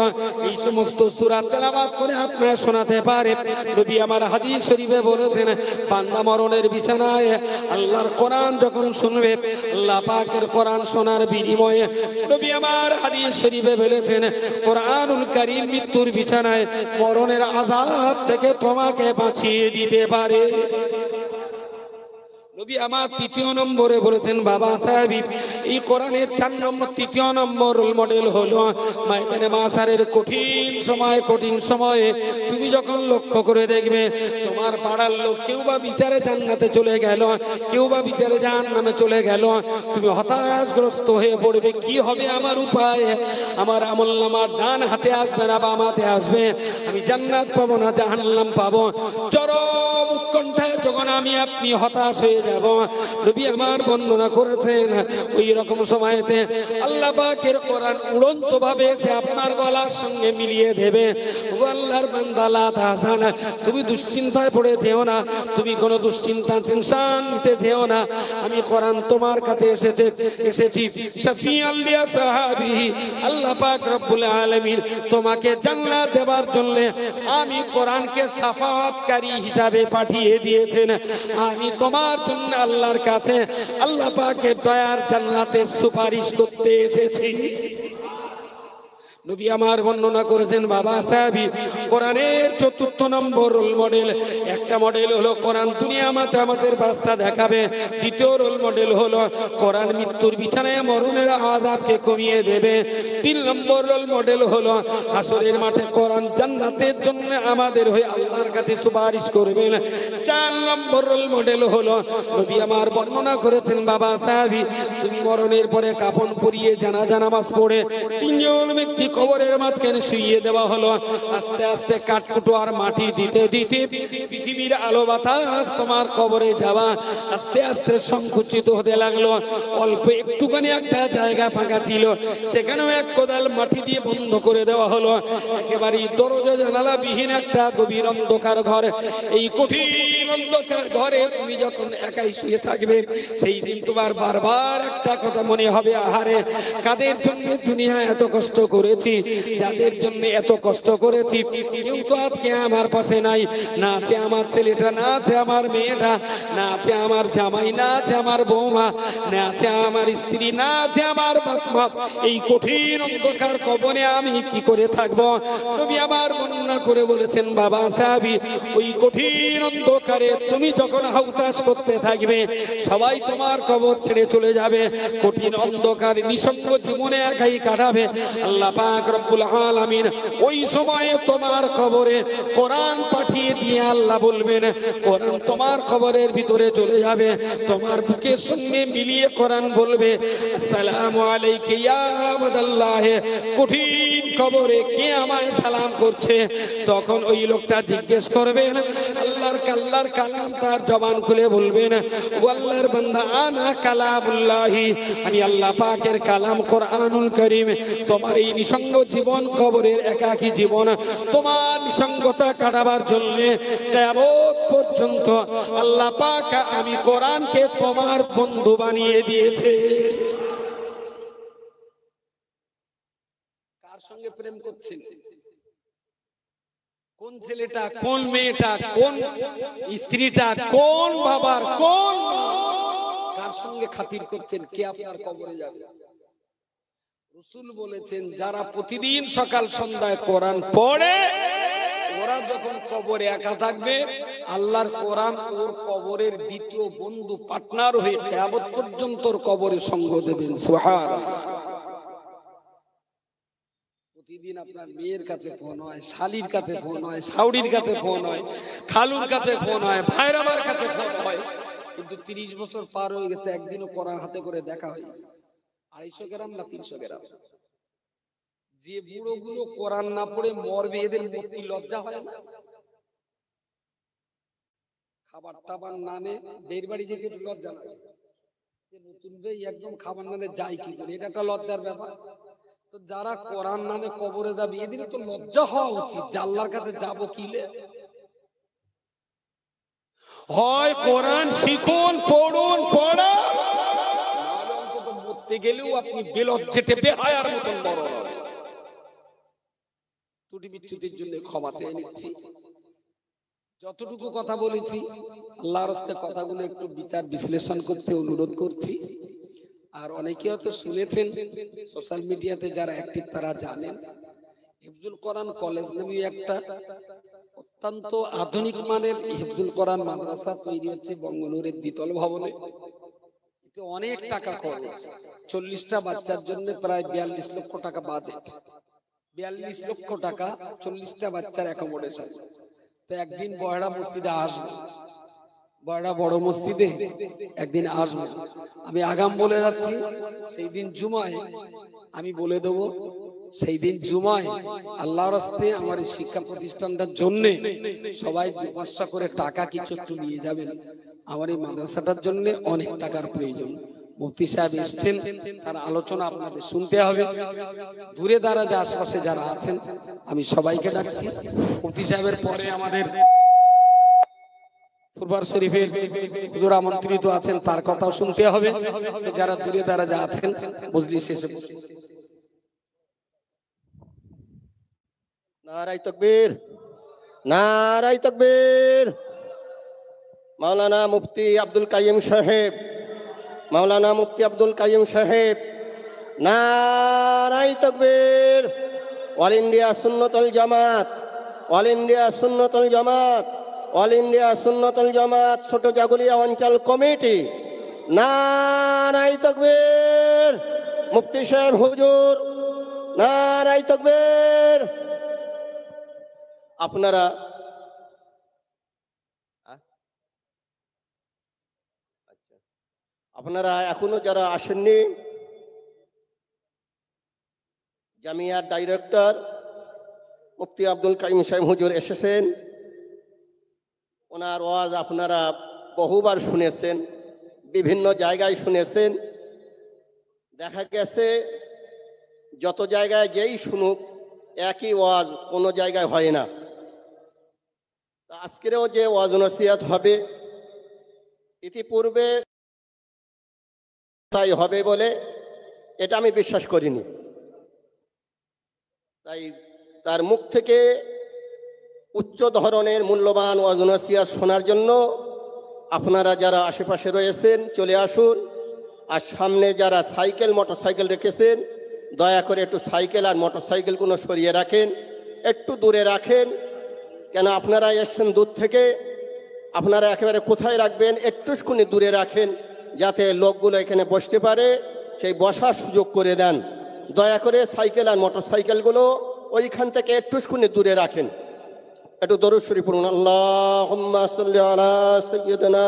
এই সমস্ত সূরা তেলাওয়াত করে আপনাকে শোনাতে পারে, নবী আমার হাদিস শরীফে বলেছেন বান্দা মরণের বিছানায় আল্লাহর কোরআন যখন শুনবে, আল্লাহ পাকের কোরআন শোনার বিনিময়ে নবী আমার হাদিস শরীফে বলেছেন কোরআনুল কারীম মৃত্যুর বিছানায় মরণের আযাব থেকে তোমাকে বাঁচিয়ে দিতে পারে। নবী আমার 3য় নম্বরে বলেছেন বাবা সাহেব এই কোরআনের 4 নম্বর 3য় নম্বর রোল মডেল হলো ময়দানে মাশারের কঠিন সময়ে তুমি যখন লক্ষ্য করে দেখবে তোমার পাড়ার লোক কেউ বা বিচারে জান্নাতে চলে গেল, কেউ বা বিচারে জাহান্নামে চলে গেল, তুমি হতাশগ্রস্ত হয়ে পড়বে, কি হবে আমার উপায়? আমার আমলনামা ডান হাতে আসবে না বাম হাতে আসবে, আমি জান্নাত পাবো না জাহান্নাম পাবো। চরম উৎকণ্ঠায় যখন আমি আপনি হতাশ হয়ে যাব, নবী আমার বর্ণনা করেছেন ওই রকম সময়তে আল্লাহ পাকের কোরআন উড়ন্ত ভাবে সে আপনার গলার সঙ্গে মিলিয়ে দেবে। ও আল্লাহর বান্দা লা তাহজান, তুমি দুশ্চিন্তায় পড়ে যেও না, তুমি কোনো দুশ্চিন্তা টেনশন নিতে যেও না, আমি কোরআন তোমার কাছে এসেছি শাফিআল লিয়া সাহাবী, আল্লাহ পাক রব্বুল আলামিন তোমাকে জান্নাত দেওয়ার জন্য আমি কোরআনকে শাফাআতকারী হিসাবে পাঠিয়ে দিয়েছেন। আমি তোমার জন্য আল্লাহর কাছে আল্লাহ পাকের দয়ার জান্নাতে সুপারিশ করতে এসেছি। নবী আমার বর্ণনা করেছেন বাবা সাহাবী কোরআনের 4র্থ নম্বর রোল মডেল, একটা মডেল হলো কোরআন দুনিয়া মাতে আমাদের রাস্তা দেখাবে, 2য় রোল মডেল হলো কোরআন মৃত্যুর বিছানায় মরণের আযাবকে কমিয়ে দেবে, 3 নম্বর রোল মডেল হলো হাসরের মাঠে কোরআন জান্নাতের জন্য আমাদের হয়ে আল্লাহর কাছে সুপারিশ করবেন, 4 নম্বর রোল মডেল হলো নবী আমার বর্ণনা করেছেন বাবা সাহাবী তুমি মরণের পরে কাফন পরিয়ে জানাজা নামাজ পড়ে 3 জন ব্যক্তি কবরের মাঝখানে শুইয়ে দেওয়া হলো, আস্তে আস্তে কাঠকুটো আর মাটি দিতে দিতে পৃথিবীর আলো বাতাস তোমার কবরে যাওয়া আস্তে আস্তে সংকুচিত হতে লাগলো। অল্প একটুখানি একটা জায়গা ফাঁকা ছিল, সেখানেও এক কোদাল মাটি দিয়ে বন্ধ করে দেওয়া হলো, একেবারেই দরজা জানালা বিহীন একটা গভীর অন্ধকার ঘর। এই কঠিন অন্ধকার ঘরে তুমি যখন একাই শুয়ে থাকবে, সেই দিন তোমার বারবার একটা কথা মনে হবে, আহারে কাদের জন্য দুনিয়া এত কষ্ট করেছি, যাদের জন্য এত কষ্ট করেছি কেউ তো আজকে আমার পাশে নাই, না আছে আমার ছেলেটা, না আছে আমার মেয়েটা, না আছে আমার জামাই, না আছে আমার বৌমা, না আছে আমার স্ত্রী, না আছে আমার বাবা, এই কঠিন অন্ধকার কবরে আমি কি করে থাকবো? নবী আমার বর্ণনা করে বলেছেন বাবা সাহাবী ওই কঠিন অন্ধকারে তুমি যখন হাউতাশ করতে থাকবে সবাই তোমার কবর ছেড়ে চলে যাবে, কঠিন অন্ধকার নিঃসঙ্গ জীবনে একাই কাটাবে। আল্লাহ পাক রব্বুল আলামিন ওই সময়ে তোমার কবরে কোরআন পাঠিয়ে দিয়ে আল্লাহ বলবেন কোরআন তোমার কবরের ভিতরে চলে যাবে, তোমার বুকের সঙ্গে মিলিয়ে কোরআন বলবে আসসালামু আলাইকা ইয়া আবদাল্লাহ। কঠিন কবরে কে আমায় সালাম করছে, তখন ওই লোকটা জিজ্ঞেস করবেন, আল্লাহর কালাম তার জবান খুলে বলবেন, ও আল্লাহর বান্দা আনা কালামুল্লাহি, আমি আল্লাহ পাকের কালাম কোরআনুল কারীম। তোমার এই নিসঙ্গ জীবন, কবরের একাকী জীবন, তোমার নিসঙ্গতা কাটাবার জন্য কিয়ামত পর্যন্ত আল্লাহ পাক আমি কোরআনকে তোমার বন্ধু বানিয়ে দিয়েছে। কার সঙ্গে প্রেম করছেন? কোন ছেলেটা, কোন মেয়েটা, কোন স্ত্রীটা, কোন বাবার, কোন কার সঙ্গে খাতির করছেন? কে আপনার কবরে যাবে? রাসূল বলেছেন, যারা প্রতিদিন সকাল সন্ধ্যায় কোরআন পড়ে, ওরা যখন কবরে একা থাকবে, আল্লাহর কোরআন ওর কবরের দ্বিতীয় বন্ধু, পার্টনার হয়ে কিয়ামত পর্যন্ত ওর কবরে সঙ্গ দেবেন। সুবহানাল্লাহ। প্রতিদিন আপনার মেয়ের কাছে ফোন হয়, শালির কাছে ফোন হয়, শাউরির কাছে ফোন হয়, খালুর কাছে ফোন হয়, ভাইরাবার কাছে ফোন হয়, কিন্তু 30 বছর পার হয়ে গেছে, একদিনও কোরআন হাতে করে দেখা হয় 250 গ্রাম না 300 গ্রাম। যে বুড়ো গুলো কোরআন না পড়ে মরবে, এদের মরতে লজ্জা হয় না? খাবার টাবার নানে বের বাড়ি যেতে একটু লজ্জা লাগে, নতুন ভাই একদম খাবার নানে যায় কি করে, এটা একটা লজ্জার ব্যাপার। তো যারা কোরআন নামে কবরে যাবে, এদের তো লজ্জা হওয়া উচিত যে আল্লাহর কাছে যাবো কিলে। হয় কোরআন শিখুন, পড়ুন, পড়া, নাহলে অন্তত মরতে গেলেও আপনি বেলজ্জেটে বেহায়ার মতন বড় হবে। ত্রুটি বিচ্যুতির জন্য ক্ষমা চেয়ে নিচ্ছি। যতটুকু কথা বলেছি, আল্লাহর রাস্তায় কথাগুলো একটু বিচার বিশ্লেষণ করতে অনুরোধ করছি। আর অনেকে হয়তো শুনেছেন, সোশ্যাল মিডিয়াতে যারা অ্যাক্টিভ তারা জানেন, হিফজুল কোরআন কলেজ নামে একটা অত্যন্ত আধুনিক মানের হিফজুল কোরআন মাদ্রাসা তৈরি হচ্ছে বঙ্গনুরের দ্বিতল ভবনে। এতে অনেক টাকা খরচ, 40টা বাচ্চার জন্য প্রায় 42 লক্ষ টাকা বাজেট, 42 লক্ষ টাকা 40টা বাচ্চার অ্যাকোমোডেশন। তো একদিন বয়রা মসজিদে আসবো, বয়রা বড় মসজিদে একদিন আসবো, আমি আগাম বলে যাচ্ছি, সেই দিন জুমায় আমি বলে দেবো, সেই দিন জুমায় আল্লাহর রাস্তে আমার এই শিক্ষা প্রতিষ্ঠানটার জন্য সবাই 2-500 করে টাকা কিছু একটু নিয়ে যাবেন। আমার এই মাদ্রাসাটার জন্য অনেক টাকার প্রয়োজন। মুফতি সাহেব এসেছেন, তার আলোচনা আপনাদের শুনতে হবে। দূরে দাঁড়া যে আশপাশে যারা আছেন, আমি সবাইকে ডাকছি। মুফতি সাহেবের পরে আমাদের ফুরবার শরীফের হুজুর আমন্ত্রিত আছেন, তার কথাও শুনতে হবে। তো যারা দূরে দাঁড়া যা আছেন, মজলিস শেষে নারায়ে তাকবীর, নারায়ে তাকবীর। মাওলানা মুফতি আব্দুল কাইয়ুম সাহেব, মাওলানা মুফতি আব্দুল কাইয়ুম সাহেব, নারায়ে তাকবীর। অল ইন্ডিয়া সুন্নাতুল জামাত, অল ইন্ডিয়া সুন্নাতুল জামাত, অল ইন্ডিয়া সুন্নাতুল জামাত ছোট জাগুলিয়া অঞ্চল কমিটি, নারায়ে তাকবীর। মুফতি সাহেব হুজুর, নারায়ে তাকবীর। আপনারা আপনারা এখনো যারা আসেননি, জামিয়ার ডাইরেক্টর মুফতি আব্দুল কাইয়ুম সাহেব হুজুর এসেছেন। ওনার ওয়াজ আপনারা বহুবার শুনেছেন, বিভিন্ন জায়গায় শুনেছেন। দেখা গেছে যত জায়গায় যেই শুনুক একই ওয়াজ কোনো জায়গায় হয় না। আজকেরও যে ওয়াজ নসিহত হবে, ইতিপূর্বে তাই হবে বলে এটা আমি বিশ্বাস করিনি। তাই তার মুখ থেকে উচ্চ ধরনের মূল্যবান ওয়াজ নসিহত শোনার জন্য আপনারা যারা আশেপাশে রয়েছেন চলে আসুন। আর সামনে যারা সাইকেল মোটরসাইকেল রেখেছেন, দয়া করে একটু সাইকেল আর মোটরসাইকেলগুলো সরিয়ে রাখেন, একটু দূরে রাখেন। কেন আপনারা এসছেন দূর থেকে, আপনারা একেবারে কোথায় রাখবেন একটুখানি দূরে রাখেন, যাতে লোকগুলো এখানে বসতে পারে, সেই বসার সুযোগ করে দেন। দয়া করে সাইকেল আর মোটরসাইকেলগুলো ওইখান থেকে একটুখানি দূরে রাখেন। একটু দরুদ শরীফ পড়ুন। আল্লাহুম্মা সাল্লি আলা সাইয়্যিদিনা।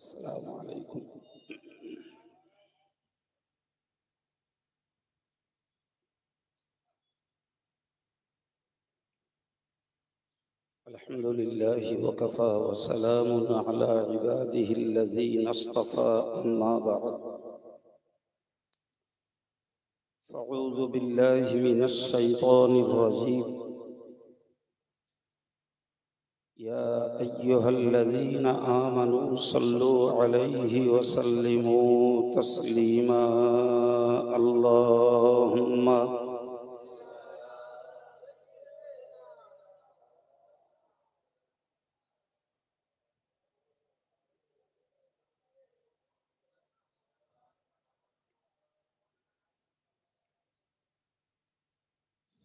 আসসালামু আলাইকুম। الحمد لله وكفى وسلام على عباده الذين اصطفى أما بعد فأعوذ بالله من الشيطان الرجيم يا أيها الذين آمنوا صلوا عليه وسلموا تسليما اللهم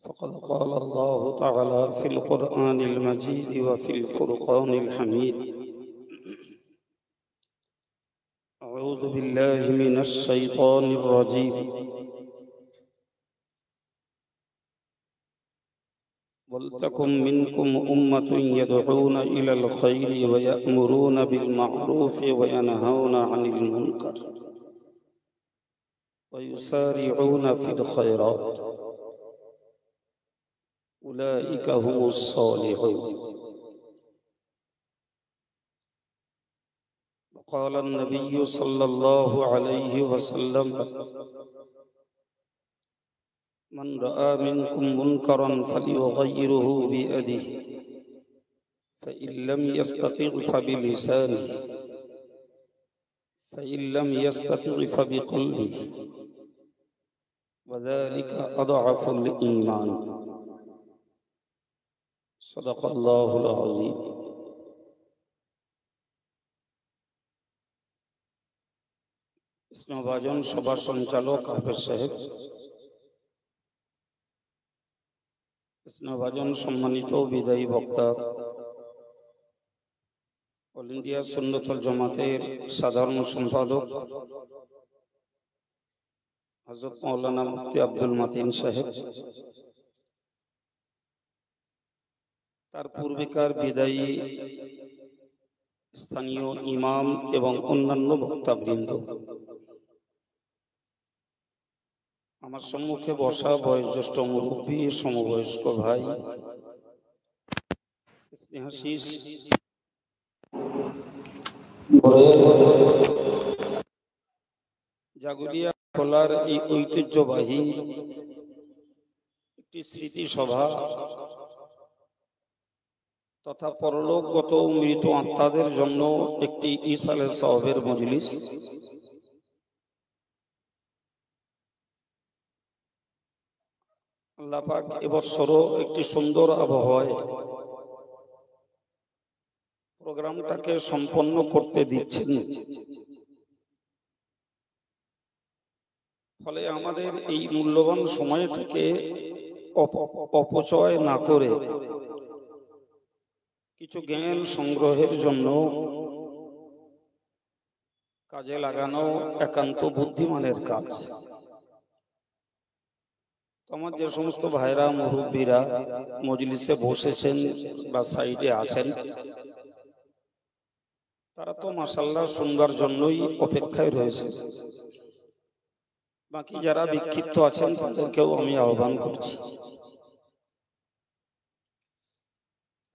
فقد قال الله تعالى في القرآن المجيد وفي الفرقان الحميد أعوذ بالله من الشيطان الرجيم ولتكن منكم أمة يدعون إلى الخير ويأمرون بالمعروف وينهون عن المنكر ويسارعون في الخيرات أولئك هم الصالحون وقال النبي صلى الله عليه وسلم من رأى منكم منكرا فليغيره بيده فإن لم يستطع فبلسانه فإن لم يستطع فبقلبه وذلك أضعف الإيمان صدق الله العظيم স্নেহভাজন সভা সঞ্চালক হাফেজ সাহেব, স্নেহভাজন সম্মানিত বিদায়ী বক্তা, অল ইন্ডিয়া সুন্নতুল জামাতের সাধারণ সম্পাদক হযরত মাওলানা মুফতি আব্দুল মতিন সাহেব, তার পূর্বেকার বিদায়ী স্থানীয় ইমাম এবং অন্যান্য বক্তাবৃন্দ, আমার সম্মুখে বসা বয়োজ্যেষ্ঠ মুরব্বী, সমবয়স্ক ভাই, স্নেহাশিস জাগুলিয়া খোলার এই ঐতিহ্যবাহী একটি স্মৃতিসভা তথা পরলোকগত মৃত আত্মাদের জন্য একটি ইসালে সওয়াবের মজলিস। আল্লাহ পাক এবছরও একটি সুন্দর আবহাওয়ায় প্রোগ্রামটাকে সম্পন্ন করতে দিচ্ছেন, ফলে আমাদের এই মূল্যবান সময়টাকে অপচয় না করে কিছু জ্ঞান সংগ্রহের জন্য কাজে লাগানো একান্ত বুদ্ধিমানের কাজ। আমার যে সমস্ত ভাইরা মুরব্বীরা মজলিসে বসেছেন বা সাইডে আছেন, তারা তো মাশাআল্লাহ শুনবার জন্যই অপেক্ষায় রয়েছে। বাকি যারা বিক্ষিপ্ত আছেন তাদেরকেও আমি আহ্বান করছি।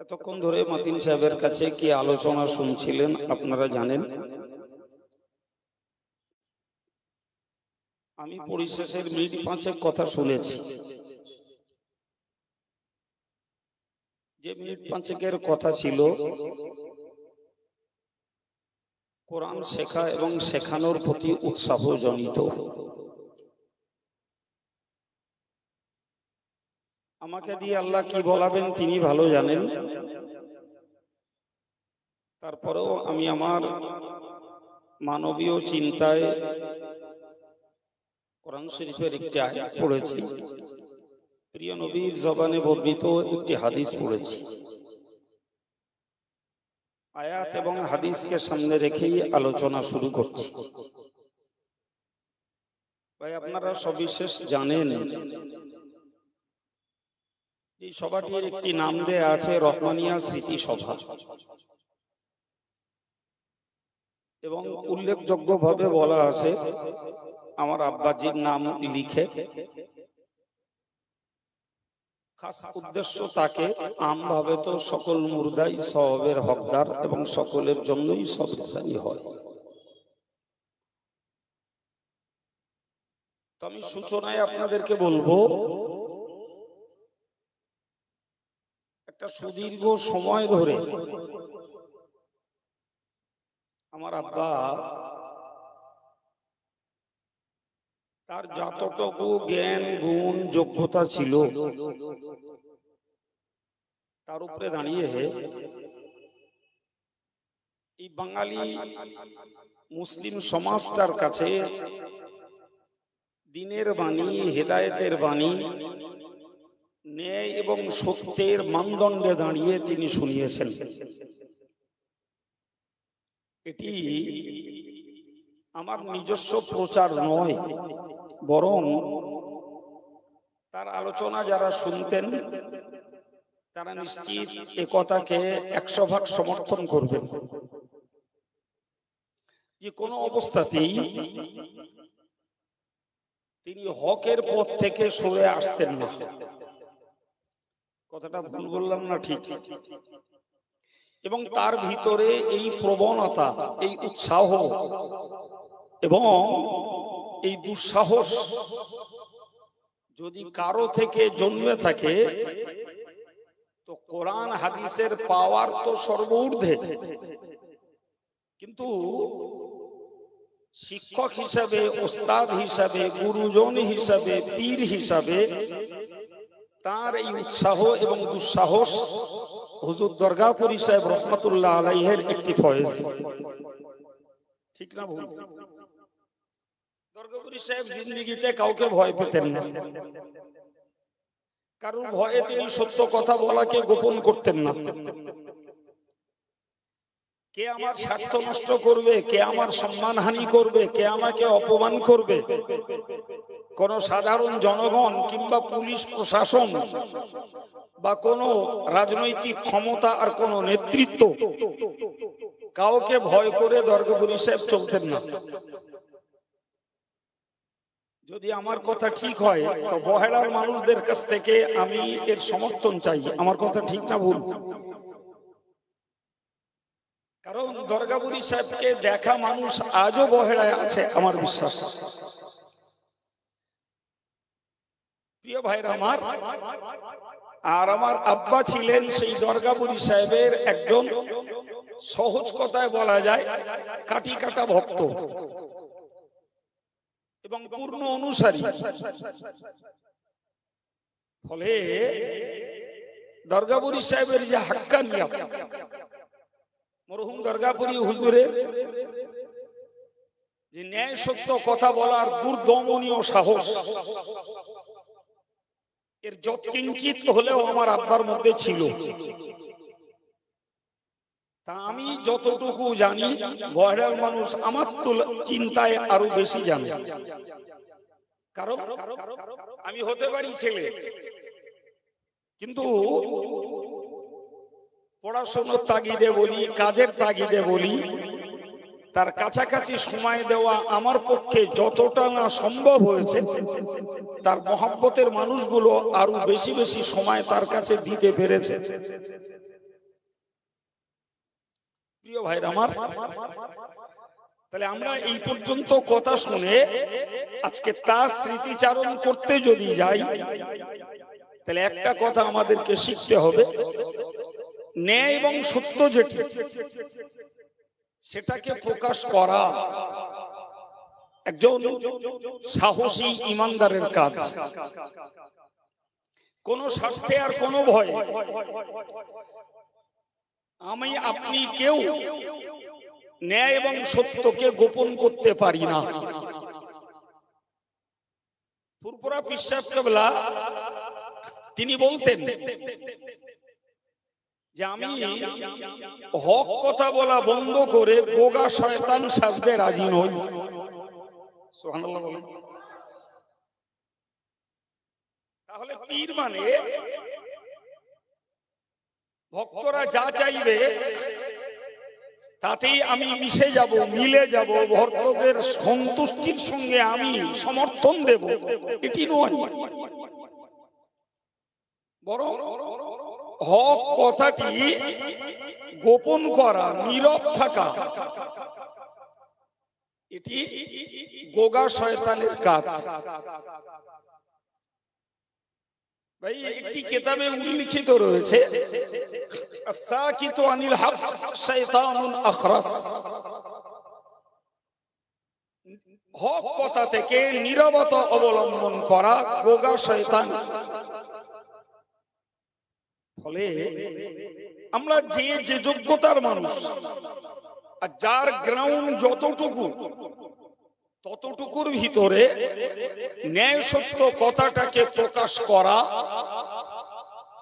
এতক্ষণ ধরে মতিন সাহেবের কাছে কি আলোচনা শুনছিলেন আপনারা জানেন। আমি পরিশেষের মিনিট 5 কথা শুনেছি। যে মিনিট 5 কথা ছিল কোরআন শেখা এবং শেখানোর প্রতি উৎসাহ জনিত। আমাকে দিয়ে আল্লাহ কি বলাবেন তিনি ভালো জানেন। তারপরেও আমি আমার মানবীয় চিন্তায় কোরআন শরীফের একটি আয়াত পড়েছি, প্রিয় নবীর জবানে বর্ণিত একটি হাদিস পড়েছি। আয়াত এবং হাদিসকে সামনে রেখেই আলোচনা শুরু করছি। ভাই আপনারা সবিশেষ জানেন এই সভাটির একটি নাম দেয়া আছে রহমানিয়া স্মৃতি সভা। এবং উল্লেখযোগ্যভাবে বলা আছে আমার আব্বাজির নাম লিখে, খাস উদ্দেশ্য তাকে আমভাবে তো সকল মুর্দাই সওয়াবের হকদার এবং সকলের জন্যই সব রেসানি হয়। তো আমি সূচনায় আপনাদেরকে বলবো, একটা সুদীর্ঘ সময় ধরে আমার আব্বা তার যতটুকু জ্ঞান গুণ যোগ্যতা ছিল তার উপরে দাঁড়িয়ে এই বাঙালি মুসলিম সমাজটার কাছে দ্বীনের বাণী, হেদায়েতের বাণী, ন্যায় এবং সত্যের মানদণ্ডে দাঁড়িয়ে তিনি শুনিয়েছেন। এটি আমার নিজস্ব প্রচার নয়, বরং তার আলোচনা যারা শুনতেন তারা নিশ্চিত এ কথাকে 100% সমর্থন করবেন যে কোনো অবস্থাতেই তিনি হকের পথ থেকে সরে আসতেন না। কথাটা ভুল বললাম না? ঠিক। এবং তার ভিতরে এই প্রবণতা, এই উৎসাহ এবং এই দুঃসাহস যদি কারো থেকে জন্মে থাকে, তো কোরআন হাদিসের পাওয়ার তো সর্বঊর্ধ্বে, কিন্তু শিক্ষক হিসাবে, ওস্তাদ হিসাবে, গুরুজন হিসাবে, পীর হিসাবে তার এই উৎসাহ এবং দুঃসাহস হুজুর দরগাপুরী সাহেব রহমাতুল্লাহ আলাইহির একটি ফয়েজ। ঠিক না ভুল? দরগাপুরী সাহেব জিন্দেগিতে কাউকে ভয় পেতেন না, কারণ ভয়ে তিনি সত্য কথা বলাকে গোপন করতেন না। কে আমার স্বার্থ নষ্ট করবে, কে আমার সম্মানহানি করবে, কে আমাকে অপমান করবে, কোন সাধারণ জনগণ কিংবা পুলিশ প্রশাসন বা কোন রাজনৈতিক ক্ষমতা আর কোন নেতৃত্ব, কাউকে ভয় করে দরগাপুরী সাহেব চলতেন না। যদি আমার কথা ঠিক হয় তো বহেড়ার মানুষদের কাছ থেকে আমি এর সমর্থন চাই। আমার কথা ঠিক না ভুল? কারণ দরগাপুরী সাহেবকে দেখা মানুষ আজও বহেড়ায় আছে, আমার বিশ্বাস। প্রিয় ভাইরা আমার, আর আমার আব্বা ছিলেন সেই দরগাপুরী সাহেবের একজন, সহজ কথায় বলা যায়, কাটি কাটা ভক্ত এবং পূর্ণ অনুসারী। ফলে দরগাপুরী সাহেবের যে হাক্কানিয়াত, মরহুম দরগাপুরী হুজুরের যে ন্যায় সত্য কথা বলার দুর্দমনীয় সাহস, এর যৎকিঞ্চিত হলেও আমার আব্বার মধ্যে ছিল। তা আমি যতটুকু জানি, বহেড়ার মানুষ আমার চিন্তায় আরো বেশি জানে। কারণ আমি হতে পারি ছেলে, কিন্তু পড়াশোনার তাগিদে বলি, কাজের তাগিদে বলি, তার কাছাকাছি সময় দেওয়া আমার পক্ষে যতটা না সম্ভব হয়েছে, তার মহব্বতের মানুষগুলো আরো বেশি বেশি সময় তার কাছে দিতে পেরেছে। প্রিয় ভাইরা আমার, তাহলে আমরা এই পর্যন্ত কথা শুনে আজকে তার স্মৃতিচারণ করতে যদি যাই, তাহলে একটা কথা আমাদেরকে শিখতে হবে, ন্যায় এবং সত্য যেটি, সেটাকে প্রকাশ করা একজন সাহসী ইমানদারের কাজ। কোন স্বার্থে আর কোন ভয় আমি আপনি কেউ ন্যায় এবং সত্যকে গোপন করতে পারি না। ফুরফুরা পীর সাহেব কেবলা তিনি বলতেন যে আমি হক কথা বলা বন্ধ করে গোগা শয়তান সাজতে রাজি নই। সুবহানাল্লাহ বলেন। তাহলে পীর মানে ভক্তরা যা চাইবে তাতেই আমি মিশে যাব, মিলে যাব, ভক্তদের সন্তুষ্টির সঙ্গে আমি সমর্থন দেব, এটি নয়। বরং হক কথাটি গোপন করা, নীরব থাকা, এটি গোগা শয়তানের কাজ। ভাই একটি কিতাবে উল্লিখিত রয়েছে, আস-সাকিতু আনিল হক শাইতানুন আখরাস, হক কথা থেকে নীরবতা অবলম্বন করা গোগা শয়তান। ফলে আমরা যে যে যোগ্যতার মানুষ, আর যার গ্রাউন্ড যতটুকু, ততটুকুর ভিতরে ন্যায় সত্য কথাটাকে প্রকাশ করা,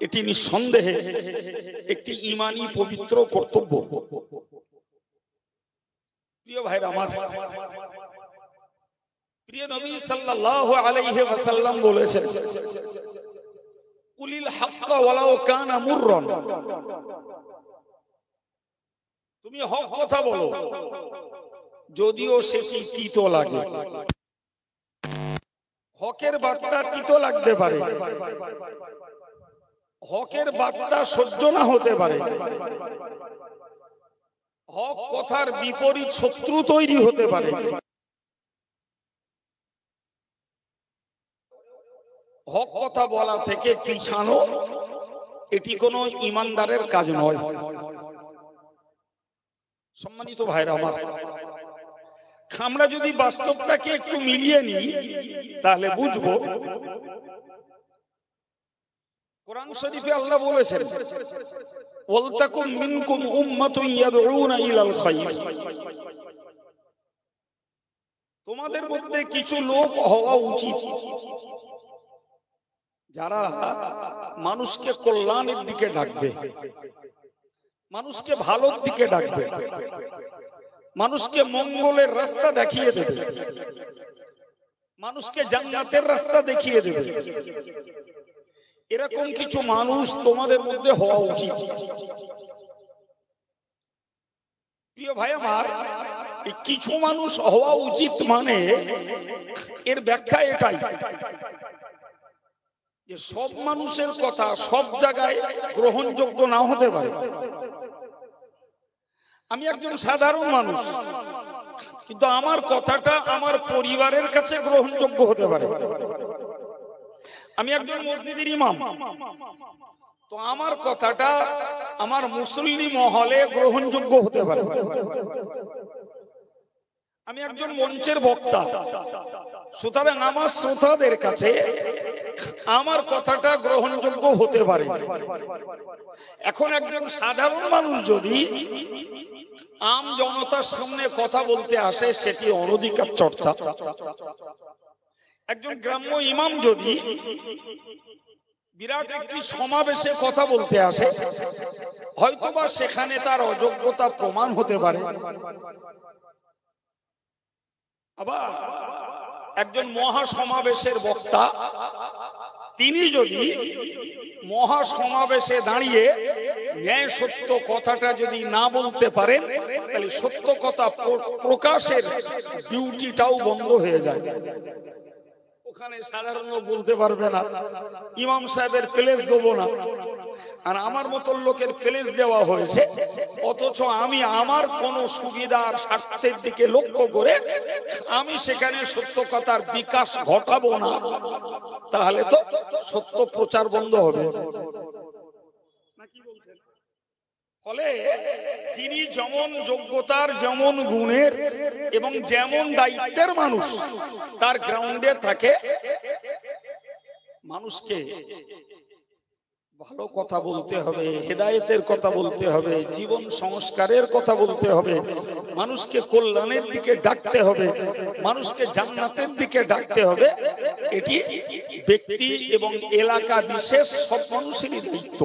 এটি নিঃসন্দেহে একটি ঈমানী পবিত্র কর্তব্য। প্রিয় ভাইরা আমার, প্রিয় নবী সাল্লাল্লাহু আলাইহি ওয়াসাল্লাম বলেছেন, কুলিল হাক্কা ওয়ালাউ কানা মুররান, তুমি হক কথা বলো যদিও সেটি তিতো লাগে। হকের বার্তা তিতো লাগতে পারে, হকের বার্তা সহ্য না হতে পারে, হক কথার বিপরীত শত্রু তৈরি হতে পারে। হক কথা বলা থেকে পিছানো, এটি কোনো ঈমানদারের কাজ নয়। সম্মানিত ভাইরা আমার, আমরা যদি বাস্তবটাকে একটু মিলিয়ে নিই তাহলে বুঝবো, কোরআন শরীফে আল্লাহ বলেছেন, ওয়ালতাকুম মিনকুম উম্মাতুন ইয়াদউনা ইলাল খায়র, তোমাদের মধ্যে কিছু লোক হওয়া উচিত যারা মানুষকে কল্যাণের দিকে ডাকবে, মানুষকে ভালোর দিকে ডাকবে, মানুষকে মঙ্গলের রাস্তা দেখিয়ে দেবে, মানুষকে জান্নাতের রাস্তা দেখিয়ে দেবে। এরকম কিছু মানুষ তোমাদের মধ্যে হওয়া উচিত। প্রিয় ভাই আমার, এই কিছু মানুষ হওয়া উচিত মানে এর ব্যাখ্যা এটাই যে সব মানুষের কথা সব জায়গায় গ্রহণযোগ্য না হতে পারে। আমি একজন সাধারণ মানুষ, কিন্তু আমার কথাটা আমার পরিবারের কাছে গ্রহণযোগ্য হতে পারে। আমি একজন মসজিদের ইমাম, তো আমার কথাটা আমার মুসল্লি মহলে গ্রহণযোগ্য হতে পারে। আমি একজন মঞ্চের বক্তা, সুতরাং আমার শ্রোতাদের কাছে আমার কথাটা গ্রহণযোগ্য হতে পারে। এখন একজন সাধারণ মানুষ যদি আম জনতার সামনে কথা বলতে আসে, সেটি অনধিকার চর্চা। একজন গ্রাম্য ইমাম যদি বিরাট একটি সমাবেশে কথা বলতে আসে, হয়তোবা সেখানে তার অযোগ্যতা প্রমাণ হতে পারে। আবার একজন মহা সমাবেশের বক্তা, তিনি যদি মহা সমাবেশে দাঁড়িয়ে ন্যায় সত্য কথাটা যদি না বলতে পারেন, তাহলে সত্য কথা প্রকাশের ডিউটিটাও বন্ধ হয়ে যায়। ওখানে সাধারণ লোক বলতে পারবে না, ইমাম সাহেবের প্লেস দেবো না, আর আমার মতন লোকের প্লেস দেওয়া হয়েছে, অথচ আমি আমার কোন সুবিধার স্বার্থের দিকে লক্ষ্য করে আমি সেখানে সত্য কথার বিকাশ ঘটাবো না, তাহলে তো সত্য প্রচার বন্ধ হবে। ফলে যিনি যেমন যোগ্যতার, যেমন গুণের এবং যেমন দায়িত্বের মানুষ, তার গ্রাউন্ডে থাকে মানুষকে ভালো কথা বলতে হবে, হেদায়েতের কথা বলতে হবে, জীবন সংস্কারের কথা বলতে হবে, মানুষকে কল্যাণের দিকে ডাকতে হবে, মানুষকে জান্নাতের দিকে ডাকতে হবে। এটি ব্যক্তি এবং এলাকা বিশেষ সব মানুষেরই দায়িত্ব।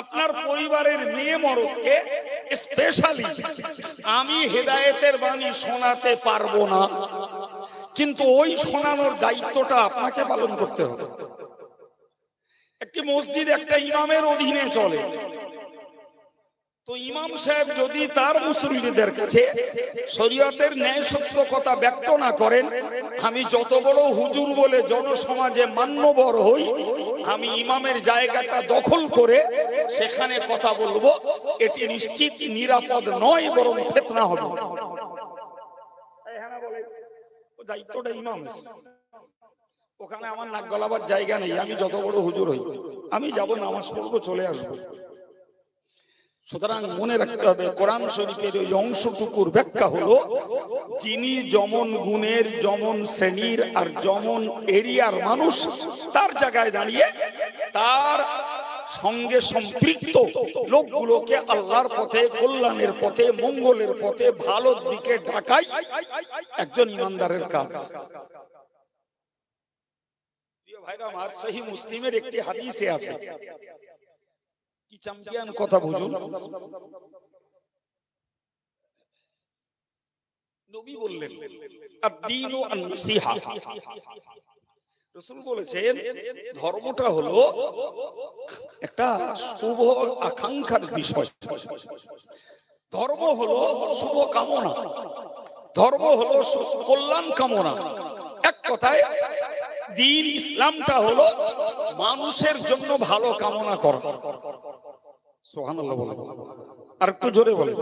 আপনার পরিবারের মেয়ে মরদকে স্পেশালি আমি হেদায়েতের বাণী শোনাতে পারবো না, কিন্তু ওই শোনানোর দায়িত্বটা আপনাকে পালন করতে হবে। একটি মসজিদ একটা ইমামের অধীনে চলে, তো ইমাম সাহেব যদি তার মুসল্লিদের কাছে শরীয়তের ন্যায় সত্য কথা ব্যক্ত না করেন, আমি যত বড় হুজুর বলে জনসমাজে মান্যবর হই, আমি ইমামের জায়গাটা দখল করে সেখানে কথা বলবো, এটি নিশ্চিত নিরাপদ নয়, বরং ফিতনা হবে। দায়িত্বটা ইমামের, ওখানে আমার নাক গলাবার জায়গা নেই। আমি যত বড় হুজুর হই, আমি যাব, নামাজ পড়বো, চলে আসবো। সুতরাং মনে রাখতে হবে, কোরআন শরীফের ওই অংশটুকুর ব্যাখ্যা হলো, যিনি যেমন গুণের, যেমন শ্রেণীর আর যেমন এরিয়ার মানুষ, তার জায়গায় দাঁড়িয়ে তার সঙ্গে সম্পৃক্ত লোকগুলোকে আল্লাহর পথে, কল্যাণের পথে, মঙ্গলের পথে, ভালোর দিকে ডাকাই একজন ইমানদারের কাজ। প্রিয় ভাইরা আমার, সহিহ মুসলিমের একটি হাদিসে আছে, কি চ্যাম্পিয়ন কথা বুঝুন। নবী বললেন, আদ-দীনু আন-নাসিহা। রাসূল বলেছেন, ধর্মটা হলো একটা শুভ আকাঙ্ক্ষার বিষয়। ধর্ম হলো শুভ কামনা, ধর্ম হলো কল্যাণ কামনা। এক কথায় দ্বীন ইসলামটা হলো মানুষের জন্য ভালো কামনা করা। সুবহানাল্লাহ বলে, আর একটু জোরে বলে।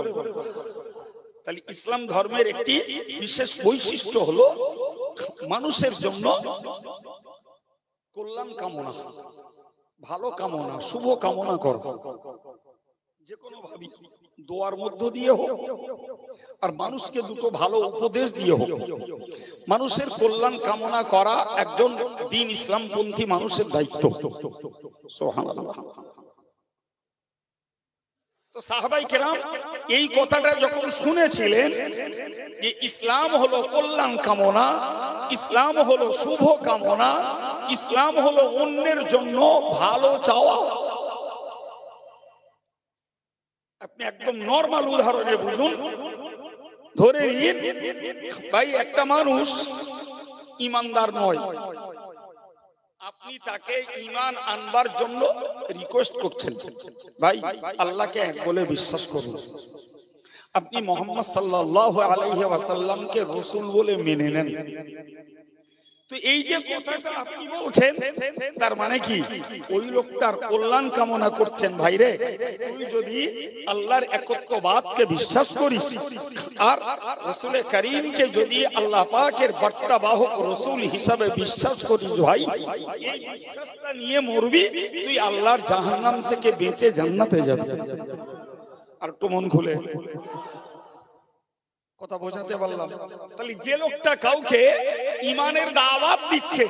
তাহলে ইসলাম ধর্মের একটি বিশেষ বৈশিষ্ট্য হলো মানুষের জন্য কল্যাণ কামনা, ভালো কামনা, শুভ কামনা করা, যে কোনো ভাবে, দোয়ার মধ্য দিয়ে হোক আর মানুষকে দুটো ভালো উপদেশ দিয়ে হোক, মানুষের কল্যাণ কামনা করা একজন দ্বীন ইসলামপন্থী মানুষের দায়িত্ব। সুবহানাল্লাহ। তো সাহাবায়ে কেরাম এই কথাটা যখন শুনেছিলেন যে ইসলাম হলো কল্যাণ কামনা, ইসলাম হলো শুভ কামনা, ইসলাম হলো অন্যের জন্য ভালো চাওয়া। আপনি একদম নরমাল উদাহরণে বুঝুন। ধরে নিন ভাই, একটা মানুষ ইমানদার নয়, আপনি তাকে ঈমান আনবার জন্য রিকোয়েস্ট করছেন, ভাই আল্লাহকে এক বলে বিশ্বাস করুন, আপনি মুহাম্মদ সাল্লাল্লাহু আলাইহি ওয়াসাল্লামকে রাসূল বলে মেনে নেন। তো এই যে কথাটা আপনি বলছেন, তার মানে কি ওই লোকটার কল্যাণ কামনা করছেন। ভাই রে, তুই যদি আল্লাহর একত্ববাদকে বিশ্বাস করিস আর রাসূল কারীমকে যদি আল্লাহ পাকের বার্তাবাহক রাসূল হিসাবে বিশ্বাস করিস, ভাই এই বিশ্বাসটা নিয়ে মরবি, তুই আল্লাহর জাহান্নাম থেকে বেঁচে জান্নাতে যাবি। আর একটু মন খুলে কথা বোঝাতে পারলাম? তাহলে যে লোকটা কাউকে ইমানের দাওয়াত দিচ্ছে,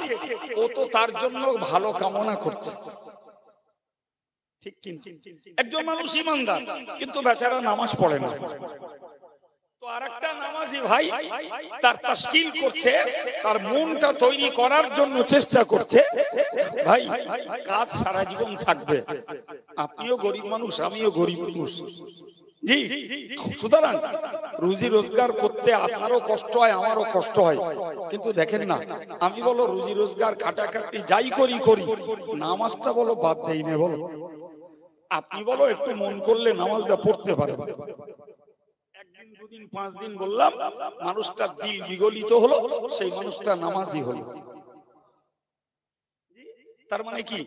ও তো তার জন্য ভালো কামনা করছে, ঠিক কি না? একজন মানুষ ইমানদার কিন্তু বেচারা নামাজ পড়ে না, তো আরেকটা নামাজি ভাই তার তাশকিল করছে, তার মনটা তৈরি করার জন্য চেষ্টা করছে, ভাই কাজ সারা জীবন থাকবে, আপনিও গরিব মানুষ, আমিও গরিব মানুষ, জি। সুতরাং রুজি রোজগার করতে আপনারও কষ্ট হয়, আমারও কষ্ট হয়, কিন্তু দেখেন না, আমি বলো রুজি রোজগার খাটাখাটি যাই করি করি, নামাজটা বলো বাদ দেই না। বলো আপনি বলো একটু মন করলে নামাজটা পড়তে পারে, একদিন দুদিন 5 দিন বললাম, মানুষটার দিল বিগলিত হলো, সেই মানুষটা নামাজি হলো। তার মানে কি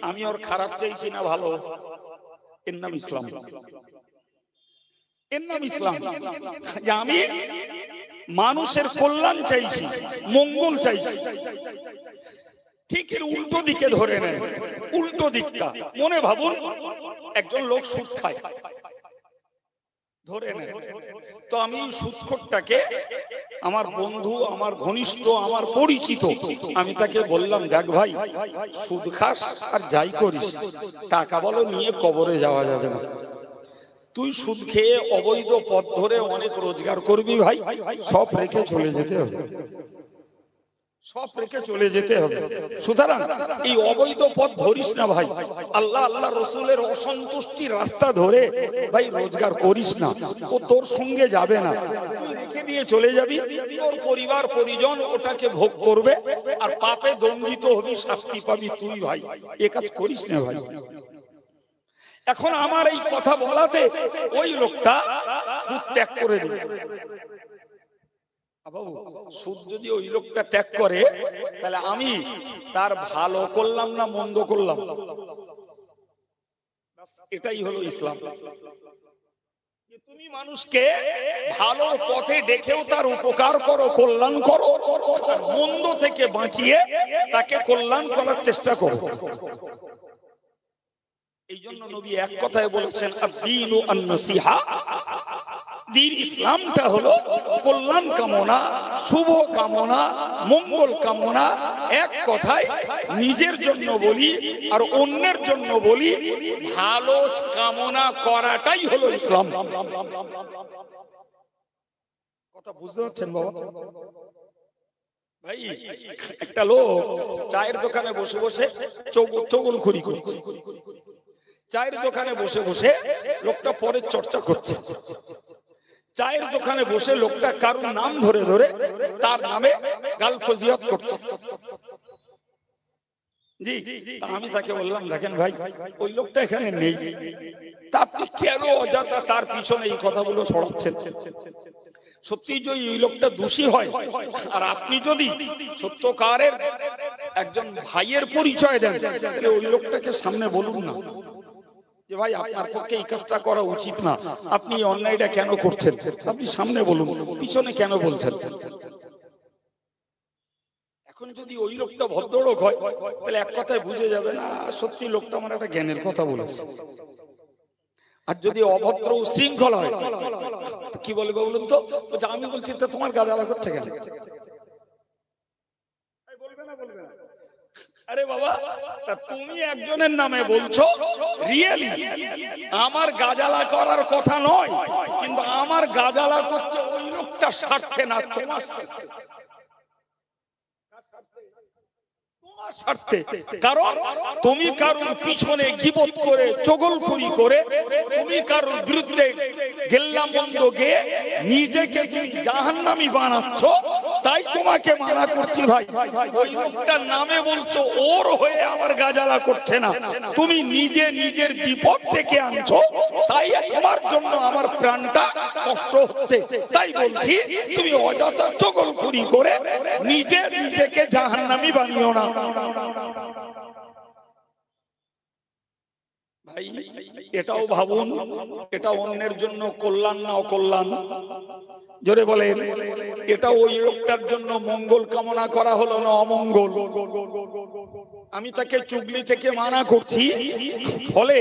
আমি ওর খারাপ চাইছি না ভালো? এর নাম ইসলাম, এর নাম ইসলাম। যে আমি মানুষের কল্যাণ চাইছি, মঙ্গল চাইছি। ঠিক এর উল্টো দিকে ধরে নেন, উল্টো দিকটা মনে ভাবুন, একজন লোক সুদ খায়, ধরে নেন, তো আমি সুদখোরটাকে আমার বন্ধু, আমার ঘনিষ্ঠ, আমার পরিচিত, আমি তাকে বললাম, দেখ ভাই সুদ খাস আর যাই করিস, টাকা বলো নিয়ে কবরে যাওয়া যাবে না, তুই সুদ খেয়ে অবৈধ পথ ধরে অনেক রোজগার করবি, ভাই সব রেখে চলে যেতে হবে, সব রেখে চলে যেতে হবে। সুতরাং এই অবৈধ পথ ধরিস না ভাই, আল্লাহ আল্লাহ রসুলের অসন্তুষ্টির রাস্তা ধরে ভাই রোজগার করিস না, ও তোর সঙ্গে যাবে না, তুই রেখে দিয়ে চলে যাবি, তোর পরিবার পরিজন ওটাকে ভোগ করবে, আর পাপে দণ্ডিত হবি, শাস্তি পাবি তুই, ভাই এ কাজ করিস না ভাই। এখন আমার এই কথা বলাতে ওই লোকটা সুদ ত্যাগ করে দিল। বাবু, সুদ যদি ওই লোকটা ত্যাগ করে, তাহলে আমি তার ভালো করলাম না মন্দ করলাম? এটাই হলো ইসলাম। তুমি মানুষকে ভালো পথে ডেকেও তার উপকার করো, কল্যাণ করো, মন্দ থেকে বাঁচিয়ে তাকে কল্যাণ করার চেষ্টা করো। এই জন্য নবী এক কথায় বলেছেন, আদ-দীনু আন-নাসিহা। দ্বীন ইসলামটা হলো কল্যাণ কামনা, শুভ কামনা, মঙ্গল কামনা। এক কথায় নিজের জন্য বলি আর অন্যের জন্য বলি, ভালো কামনা করাটাই হলো ইসলাম। কথা বুঝতে পারছেন বাবা? ভাই, একটা লোক চায়ের দোকানে বসে বসে চগলখড়ি করছে। চায়ের দোকানে বসে বসে লোকটা পরের চর্চা করছে। চায়ের দোকানে বসে লোকটা কারোর নাম ধরে ধরে তার নামে গাল ফজিয়াত করছে। জি, আমি তাকে বললাম, দেখেন ভাই, ওই লোকটা এখানে নেই, তা আপনি কেন অযথা তার পিছনে এই কথাগুলো ছড়াচ্ছেন? সত্যি যদি ওই লোকটা দোষী হয়, আর আপনি যদি সত্যকারের একজন ভাইয়ের পরিচয় দেন, তাহলে ওই লোকটাকে সামনে বলুন না যে ভাই, আপনার পক্ষে এই কাজটা করা উচিত না, আপনি এই অন্যায়টা কেন করছেন? আপনি সামনে বলুন, পিছনে কেন বলছেন? এখন যদি ওই লোকটা ভদ্রলোক হয়, তাহলে এক কথায় বুঝে যাবে না সত্যি লোকটা আমার একটা জ্ঞানের কথা বলেছে। আর যদি অভদ্র উশৃঙ্খল হয়, কি বলবে বলুন তো? আমি বলছি তো তোমার গাদালা করছে কেন? আরে বাবা, তুমি একজনের নামে বলছো, রিয়েলি আমার গাজালা করার কথা নয়, কিন্তু আমার গাজালা করছে ওই লোকটা স্বার্থে না, তোমার স্বার্থে। কারণ তুমি কারোর পিছনে গীবত করে, চগলখড়ি করে, তুমি কারোর বিরুদ্ধে গেল্লা মন্দ গিয়ে নিজেকে তুমি জাহান্নামী বানাচ্ছ। তাই তোমাকে মানা করছি ভাই, ওই লোকটার নামে বলছো, ওর হয়ে আমার গাজালা করছে না, তুমি নিজে নিজের বিপদ থেকে আনছো, তাই তোমার জন্য আমার প্রাণটা কষ্ট হচ্ছে। তাই বলছি, তুমি অযথা চগলখড়ি করে নিজে নিজেকে জাহান্নামী বানিও না। ভাই, এটাও ভাবুন, এটা অন্যের জন্য কল্যাণ না অকল্যাণ? জোরে বলেন, এটা ওই লোকটার জন্য মঙ্গল কামনা করা হলো না অমঙ্গল? আমি তাকে চুগলি থেকে মানা করছি, ফলে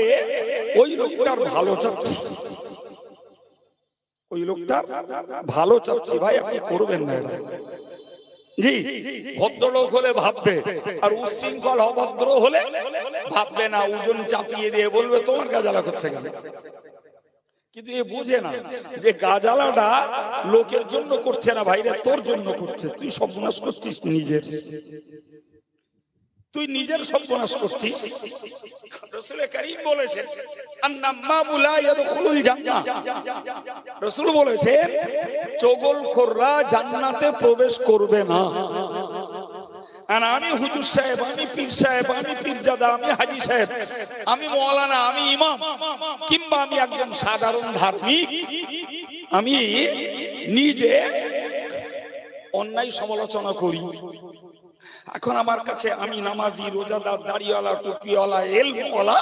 ওই লোকটার ভালো চাচ্ছি, ওই লোকটার ভালো চাচ্ছি। ভাই, আপনি করবেন না এটা। জি, ভদ্রলোক হলে ভাববে, আর উশৃঙ্খল অভদ্র হলে ভাববে না, ওজন চাপিয়ে দিয়ে বলবে তোমার গাজালা করছে কেন? কিন্তু এ বুঝে না যে গাজালাটা লোকের জন্য করছে না ভাইরা, তোর জন্য করছে। তুই সর্বনাশ করছিস নিজের, তুই নিজের সর্বনাশ করছিস। রাসূল কারীম বলেছেন, আন-নাম্মামু লা ইয়াদখুলুল জান্নাহ। রাসূল বলেছেন, চগলখোররা জান্নাতে প্রবেশ করবে না। আর আমি হুজুর সাহেব, আমি পীর সাহেব, আমি পীরজাদা, আমি হাজী সাহেব, আমি মাওলানা, আমি ইমাম, কিংবা আমি একজন সাধারণ ধার্মিক, আমি নিজে অন্যায় সমালোচনা করি। এখন আমার কাছে আমি নামাজি, রোজাদার, দাড়িওয়ালা, টুপিওয়ালা, ইলমওয়ালা,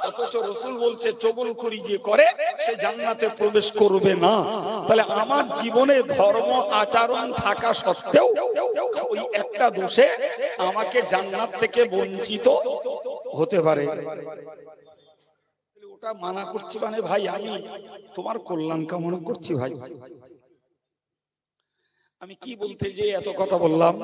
অথচ রাসূল বলছে চগলখড়ি যে করে সে জান্নাতে প্রবেশ করবে না। তাহলে আমার জীবনে ধর্ম আচরণ থাকা সত্ত্বেও ওই একটা দোষে আমাকে জান্নাত থেকে বঞ্চিত হতে পারে। ওটা মানা করছি মানে ভাই, আমি তোমার কল্যাণ কামনা করছি। ভাই, আমি কি বলতে যে এত কথা বললাম?